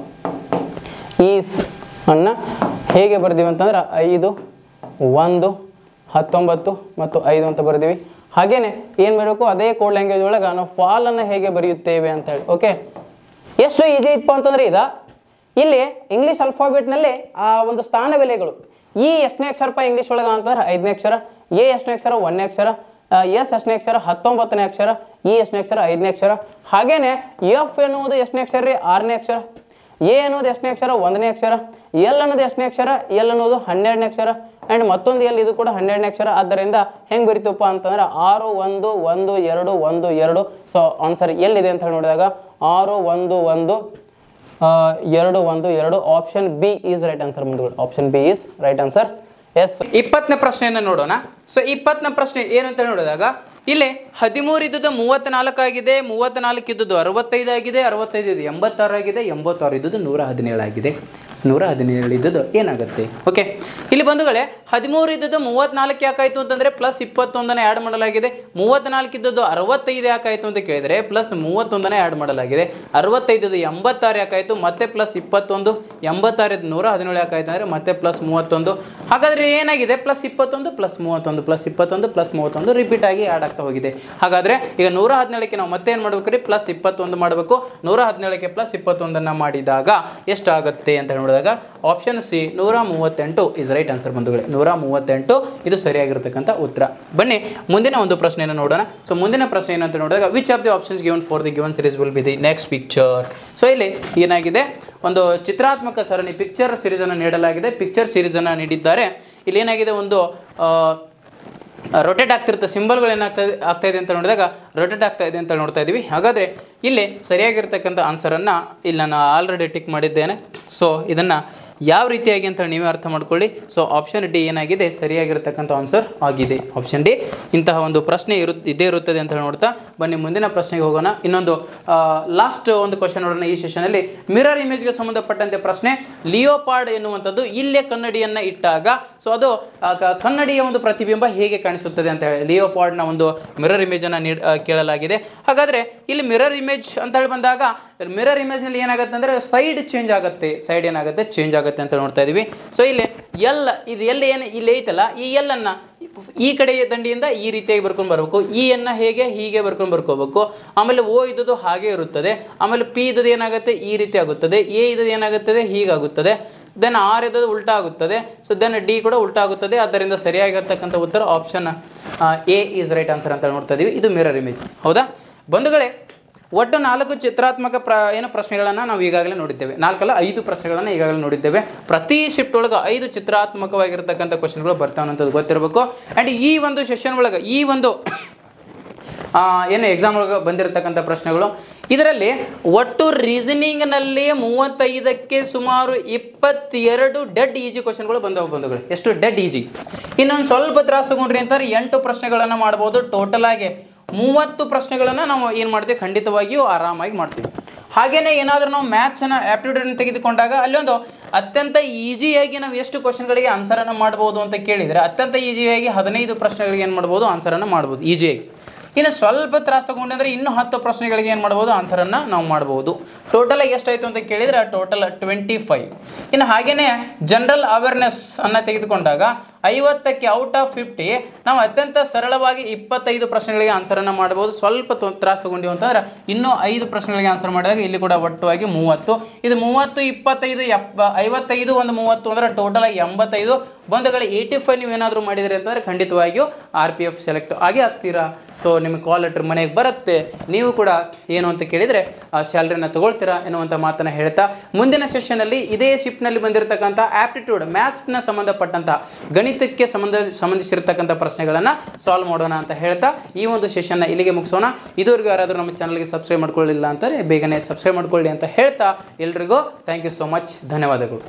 ಈಸ್ ಅನ್ನ ಹೇಗೆ ಬರ್ದೀವಿ ಅಂತಂದ್ರೆ 5 1 19 ಮತ್ತು 5 ಅಂತ ಬರ್ದೀವಿ. ಹಾಗೇನೆ ಏನು ಮಾಡಬೇಕು ಅದೇ ಕೋಡ್ ಲ್ಯಾಂಗ್ವೇಜ್ ಒಳಗೆ ನಾವು ಫಾಲ್ ಅನ್ನು ಹೇಗೆ ಬರೆಯುತ್ತೇವೆ ಅಂತ ಹೇಳಿ. ಓಕೆ, ಎಷ್ಟು ಈಜಿ ಇತ್ತು ಅಂತಂದ್ರೆ ಇಲ್ಲಿ ಇಂಗ್ಲಿಷ್ ಅಲ್ಫಾಬೆಟ್ನಲ್ಲಿ ಆ ಒಂದು ಸ್ಥಾನ ಬೆಲೆಗಳು ಈ ಎಷ್ಟನೇ ಅಕ್ಷರಪ್ಪ ಇಂಗ್ಲಿಷ್ ಒಳಗೆ ಅಂತಂದ್ರೆ 5ನೇ ಅಕ್ಷರ, ಎ ಎಷ್ಟನೇ ಅಕ್ಷರ 1ನೇ ಅಕ್ಷರ, ಎಸ್ ಎಷ್ಟನೇ ಅಕ್ಷರ 19ನೇ ಅಕ್ಷರ, ಇ ಎಷ್ಟನೇ ಅಕ್ಷರ 5ನೇ ಅಕ್ಷರ. ಹಾಗೇನೆ ಎಫ್ ಎನ್ನುವುದು ಎಷ್ಟನೇ ಅಕ್ಷರ ರೀ 6ನೇ ಅಕ್ಷರ, ಎ ಅನ್ನೋದು ಎಷ್ಟನೇ ಅಕ್ಷರ 1ನೇ ಅಕ್ಷರ, ಎಲ್ ಅನ್ನೋದು ಎಷ್ಟನೇ ಅಕ್ಷರ ಎಲ್ ಅನ್ನೋದು 12ನೇ ಅಕ್ಷರ ಆ್ಯಂಡ್ ಮತ್ತೊಂದು ಎಲ್ ಇದು ಕೂಡ 12ನೇ ಅಕ್ಷರ. ಆದ್ದರಿಂದ ಹೆಂಗೆ ಬರೀತಪ್ಪ ಅಂತಂದ್ರೆ 6 1 1 2 1 2. ಸೊ ಆನ್ಸರ್ ಎಲ್ಲಿದೆ ಅಂತ ಹೇಳಿ ನೋಡಿದಾಗ 6 1 1 2 1 2. Option B is right answer ಬಂಧುಗಳು. Option B is right answer. Yes 20ನೇ ಪ್ರಶ್ನೆಯನ್ನು ನೋಡೋಣ. ಸೊ 20ನೇ ಪ್ರಶ್ನೆ ಏನು ಅಂತ ನೋಡಿದಾಗ ಇಲ್ಲಿ 13 ಇದ್ದದ್ದು 34 ಆಗಿದೆ, 34 ಇದ್ದದ್ದು 65 ಆಗಿದೆ, 65 ಇದ್ದು 86 ಆಗಿದೆ, 86 ಇದ್ದದ್ದು 117 ಆಗಿದೆ. 117 ಇದ್ದದ್ದು ಏನಾಗುತ್ತೆ? ಓಕೆ, ಇಲ್ಲಿ ಬಂಧುಗಳೇ 13 ಇದ್ದದ್ದು 34 ಯಾಕಾಯಿತು ಅಂತಂದರೆ ಪ್ಲಸ್ 21ನೇ ಆ್ಯಡ್ ಮಾಡಲಾಗಿದೆ. 34 ಇದ್ದದ್ದು 65 ಯಾಕಾಯಿತು ಅಂತ ಕೇಳಿದರೆ ಪ್ಲಸ್ 31ನೇ ಆ್ಯಡ್ ಮಾಡಲಾಗಿದೆ. 65 86 ಯಾಕಾಯಿತು ಮತ್ತೆ ಪ್ಲಸ್ 21, 86 117 ಯಾಕಾಯಿತು ಅಂದರೆ ಮತ್ತೆ ಪ್ಲಸ್ 31. ಹಾಗಾದರೆ ಏನಾಗಿದೆ? Plus 21 plus 31 plus 21 plus 31 repeat ಆಗಿ ಆ್ಯಡ್ ಆಗ್ತಾ ಹೋಗಿದೆ. ಹಾಗಾದರೆ ಈಗ 117ಕ್ಕೆ ನಾವು ಮತ್ತೆ ಏನು ಮಾಡಬೇಕು ರೀ? ಪ್ಲಸ್ 21 ಮಾಡಬೇಕು. 117ಕ್ಕೆ ಪ್ಲಸ್ 21 ಮಾಡಿದಾಗ ಎಷ್ಟಾಗುತ್ತೆ ಅಂತ ನೋಡಿದಾಗ option C 138 is right answer ಬಂಧುಗಳೇ. 138 ಇದು ಸರಿಯಾಗಿರ್ತಕ್ಕಂಥ ಉತ್ತರ. ಬನ್ನಿ ಮುಂದಿನ ಒಂದು ಪ್ರಶ್ನೆಯನ್ನು ನೋಡೋಣ. ಸೊ ಮುಂದಿನ ಪ್ರಶ್ನೆ ಏನಂತ ನೋಡಿದಾಗ which of the options given for the given series will be the next picture. So ಇಲ್ಲಿ ಏನಾಗಿದೆ? ಒಂದು ಚಿತ್ರಾತ್ಮಕ ಸರಣಿ ಪಿಕ್ಚರ್ ಸೀರೀಸನ್ನು ನೀಡಲಾಗಿದೆ. ಪಿಕ್ಚರ್ ಸೀರೀಸನ್ನು ನೀಡಿದ್ದಾರೆ. ಇಲ್ಲಿ ಏನಾಗಿದೆ? ಒಂದು ರೊಟೇಟ್ ಆಗ್ತಿರುತ್ತೆ. ಸಿಂಬಲ್ಗಳು ಆಗ್ತಾ ಇದೆ ಅಂತ ನೋಡಿದಾಗ ರೊಟೇಟ್ ಆಗ್ತಾ ಇದೆ ಅಂತ ನೋಡ್ತಾ ಇದ್ದೀವಿ. ಹಾಗಾದರೆ ಇಲ್ಲಿ ಸರಿಯಾಗಿರ್ತಕ್ಕಂಥ ಆನ್ಸರನ್ನು ಇಲ್ಲಿ ನಾನು ಆಲ್ರೆಡಿ ಟಿಕ್ ಮಾಡಿದ್ದೇನೆ. ಸೊ ಇದನ್ನು ಯಾವ ರೀತಿಯಾಗಿ ಅಂತ ನೀವೇ ಅರ್ಥ ಮಾಡ್ಕೊಳ್ಳಿ. ಸೊ ಆಪ್ಷನ್ ಡಿ ಏನಾಗಿದೆ? ಸರಿಯಾಗಿರ್ತಕ್ಕಂಥ ಆನ್ಸರ್ ಆಗಿದೆ. ಆಪ್ಷನ್ ಡಿ ಇಂತಹ ಒಂದು ಪ್ರಶ್ನೆ ಇದೇ ಇರುತ್ತದೆ ಅಂತ ನೋಡ್ತಾ ಬನ್ನಿ ಮುಂದಿನ ಪ್ರಶ್ನೆಗೆ ಹೋಗೋಣ. ಇನ್ನೊಂದು ಲಾಸ್ಟ್ ಒಂದು ಕ್ವಶನ್ ನೋಡೋಣ ಈ ಸೆಷನಲ್ಲಿ. ಮಿರರ್ ಇಮೇಜ್ಗೆ ಸಂಬಂಧಪಟ್ಟಂತೆ ಪ್ರಶ್ನೆ. ಲಿಯೋಪಾರ್ಡ್ ಎನ್ನುವಂಥದ್ದು ಇಲ್ಲೇ ಕನ್ನಡಿಯನ್ನು ಇಟ್ಟಾಗ ಸೊ ಅದು ಕನ್ನಡಿಯ ಒಂದು ಪ್ರತಿಬಿಂಬ ಹೇಗೆ ಕಾಣಿಸುತ್ತದೆ ಅಂತ ಹೇಳಿ ಲಿಯೋಪಾರ್ಡ್ನ ಒಂದು ಮಿರರ್ ಇಮೇಜನ್ನು ಕೇಳಲಾಗಿದೆ. ಹಾಗಾದರೆ ಇಲ್ಲಿ ಮಿರರ್ ಇಮೇಜ್ ಅಂತ ಹೇಳಿ ಬಂದಾಗ ಮಿರರ್ ಇಮೇಜ್ನಲ್ಲಿ ಏನಾಗುತ್ತೆ ಅಂದರೆ ಸೈಡ್ ಚೇಂಜ್ ಆಗುತ್ತೆ. ಸೈಡ್ ಏನಾಗುತ್ತೆ? ಚೇಂಜ್ ಆಗುತ್ತೆ ಅಂತ ನೋಡ್ತಾ ಇದೀವಿ. ಸೊ ಇಲ್ಲಿ ಎಲ್ ಇದು ಎಲ್ ಏನು ಇಲ್ಲಿ ಐತಲ್ಲ, ಈ ಎಲ್ ಅನ್ನ ಈ ಕಡೆ ದಂಡಿಯಿಂದ ಈ ರೀತಿಯಾಗಿ ಬರ್ಕೊಂಡು ಬರಬೇಕು. ಇ ಅನ್ನ ಹೀಗೆ ಬರ್ಕೊಂಡು ಬರ್ಕೋಬೇಕು. ಆಮೇಲೆ ಓ ಇದ್ದದ್ದು ಹಾಗೆ ಇರುತ್ತದೆ. ಆಮೇಲೆ ಪಿ ಇದ್ದದ್ದು ಏನಾಗುತ್ತೆ? ಈ ರೀತಿ ಆಗುತ್ತದೆ. ಎ ಇದ್ದದ್ದು ಏನಾಗುತ್ತದೆ? ಹೀಗಾಗುತ್ತದೆ. ದೆನ್ ಆರ್ ಇದ್ದದ್ದು ಉಲ್ಟಾ ಆಗುತ್ತದೆ. ಸೊ ದೆನ್ ಡಿ ಕೂಡ ಉಲ್ಟಾ ಆಗುತ್ತದೆ. ಆದ್ದರಿಂದ ಸರಿಯಾಗಿರ್ತಕ್ಕಂಥ ಉತ್ತರ option A is right answer ಅಂತ ನೋಡ್ತಾ ಇದೀವಿ. ಇದು ಮಿರರ್ ಇಮೇಜ್. ಹೌದಾ ಬಂಧುಗಳೇ? ಒಟ್ಟು 4 ಚಿತ್ರಾತ್ಮಕ ಪ್ರಶ್ನೆಗಳನ್ನು ನಾವು ಈಗಾಗಲೇ ನೋಡಿದ್ದೇವೆ. 4 ಅಲ್ಲ 5 ಪ್ರಶ್ನೆಗಳನ್ನು ಈಗಾಗಲೇ ನೋಡಿದ್ದೇವೆ. ಪ್ರತಿ ಶಿಫ್ಟ್ ಒಳಗೆ 5 ಚಿತ್ರಾತ್ಮಕವಾಗಿರ್ತಕ್ಕಂಥ ಕ್ವಶನ್ಗಳು ಬರ್ತಾವಂಥದ್ದು ಗೊತ್ತಿರಬೇಕು. ಆ್ಯಂಡ್ ಈ ಒಂದು ಸೆಷನ್ ಒಳಗೆ ಈ ಒಂದು ಏನು ಎಕ್ಸಾಮ್ ಒಳಗೆ ಬಂದಿರತಕ್ಕಂಥ ಪ್ರಶ್ನೆಗಳು ಇದರಲ್ಲಿ ಒಟ್ಟು ರೀಸನಿಂಗ್ನಲ್ಲಿ 35ಕ್ಕೆ ಸುಮಾರು 22 ಡೆಡ್ ಈಜಿ ಕ್ವಶನ್ಗಳು ಬಂದವು. ಎಷ್ಟು ಡೆಡ್ ಈಜಿ? ಇನ್ನೊಂದು ಸ್ವಲ್ಪ ತ್ರಾಸು ತಗೊಂಡ್ರಿ ಅಂತಾರೆ 8 ಪ್ರಶ್ನೆಗಳನ್ನು ಮಾಡ್ಬೋದು. ಟೋಟಲ್ ಆಗಿ 30 ಪ್ರಶ್ನೆಗಳನ್ನು ನಾವು ಏನು ಮಾಡ್ತೀವಿ? ಖಂಡಿತವಾಗಿಯೂ ಆರಾಮಾಗಿ ಮಾಡ್ತೀವಿ. ಹಾಗೆಯೇ ಏನಾದರೂ ನಾವು ಮ್ಯಾಥ್ಸನ್ನು ಆ್ಯಪ್ಟಿಟ್ಯೂಡನ್ನು ತೆಗೆದುಕೊಂಡಾಗ ಅಲ್ಲೊಂದು ಅತ್ಯಂತ ಈಸಿಯಾಗಿ ನಾವು ಎಷ್ಟು ಕ್ವಶನ್ಗಳಿಗೆ ಆನ್ಸರನ್ನು ಮಾಡ್ಬೋದು ಅಂತ ಕೇಳಿದರೆ ಅತ್ಯಂತ ಈಸಿಯಾಗಿ 15 ಪ್ರಶ್ನೆಗಳಿಗೆ ಏನು ಮಾಡ್ಬೋದು? ಆನ್ಸರನ್ನು ಮಾಡ್ಬೋದು ಈಸಿಯಾಗಿ. ಇನ್ನು ಸ್ವಲ್ಪ ತ್ರಾಸು ತಗೊಂಡ್ರೆ ಇನ್ನೂ 10 ಪ್ರಶ್ನೆಗಳಿಗೆ ಏನು ಮಾಡ್ಬೋದು? ಆನ್ಸರನ್ನು ನಾವು ಮಾಡ್ಬೋದು. ಟೋಟಲಾಗಿ ಎಷ್ಟಾಯಿತು ಅಂತ ಕೇಳಿದರೆ ಟೋಟಲ್ 25. ಇನ್ನು ಹಾಗೆಯೇ ಜನರಲ್ ಅವೇರ್ನೆಸ್ ಅನ್ನು ತೆಗೆದುಕೊಂಡಾಗ 50ಕ್ಕೆ ಔಟ್ ಆಫ್ 50 ನಾವು ಅತ್ಯಂತ ಸರಳವಾಗಿ 25 ಪ್ರಶ್ನೆಗಳಿಗೆ ಆನ್ಸರನ್ನು ಮಾಡ್ಬೋದು. ಸ್ವಲ್ಪ ತ್ರಾಸು ತಗೊಂಡಿವಿ ಅಂತಂದ್ರೆ ಇನ್ನೂ 5 ಪ್ರಶ್ನೆಗಳಿಗೆ ಆನ್ಸರ್ ಮಾಡಿದಾಗ ಇಲ್ಲಿ ಕೂಡ ಒಟ್ಟುವಾಗಿ 30. ಇದು 30, 25, 55 ಒಂದು 30 ಅಂದರೆ ಟೋಟಲ್ ಆಗಿ 85. ಬಂಧುಗಳು 85 ನೀವು ಏನಾದರೂ ಮಾಡಿದರೆ ಅಂತಂದರೆ ಖಂಡಿತವಾಗಿಯೂ RPF ಸೆಲೆಕ್ಟ್ ಆಗಿ ಆಗ್ತೀರಾ. ಸೊ ನಿಮಗೆ ಕಾಲ್ ಲೆಟರ್ ಮನೆಗೆ ಬರುತ್ತೆ. ನೀವು ಕೂಡ ಏನು ಅಂತ ಕೇಳಿದರೆ ಸ್ಯಾಲ್ರಿನ ತಗೊಳ್ತೀರಾ ಎನ್ನುವಂಥ ಮಾತನ್ನು ಹೇಳ್ತಾ ಮುಂದಿನ ಸೆಷನಲ್ಲಿ ಇದೇ ಶಿಫ್ಟ್ನಲ್ಲಿ ಬಂದಿರತಕ್ಕಂಥ ಆಪ್ಟಿಟ್ಯೂಡ್ ಮ್ಯಾಥ್ಸ್ನ ಸಂಬಂಧಪಟ್ಟಂಥ ಗಣಿತಕ್ಕೆ ಸಂಬಂಧಿಸಿರ್ತಕ್ಕಂಥ ಪ್ರಶ್ನೆಗಳನ್ನು ಸಾಲ್ವ್ ಮಾಡೋಣ ಅಂತ ಹೇಳ್ತಾ ಈ ಒಂದು ಸೆಷನ್ನ ಇಲ್ಲಿಗೆ ಮುಗಿಸೋಣ. ಇದುವರೆಗೂ ಯಾರಾದರೂ ನಮ್ಮ ಚಾನಲ್ಗೆ ಸಬ್ಸ್ಕ್ರೈಬ್ ಮಾಡ್ಕೊಳ್ಳಿಲ್ಲ ಅಂತಾರೆ ಬೇಗನೆ ಸಬ್ಸ್ಕ್ರೈಬ್ ಮಾಡ್ಕೊಳ್ಳಿ ಅಂತ ಹೇಳ್ತಾ ಎಲ್ರಿಗೂ ಥ್ಯಾಂಕ್ ಯು ಸೋ ಮಚ್. ಧನ್ಯವಾದಗಳು.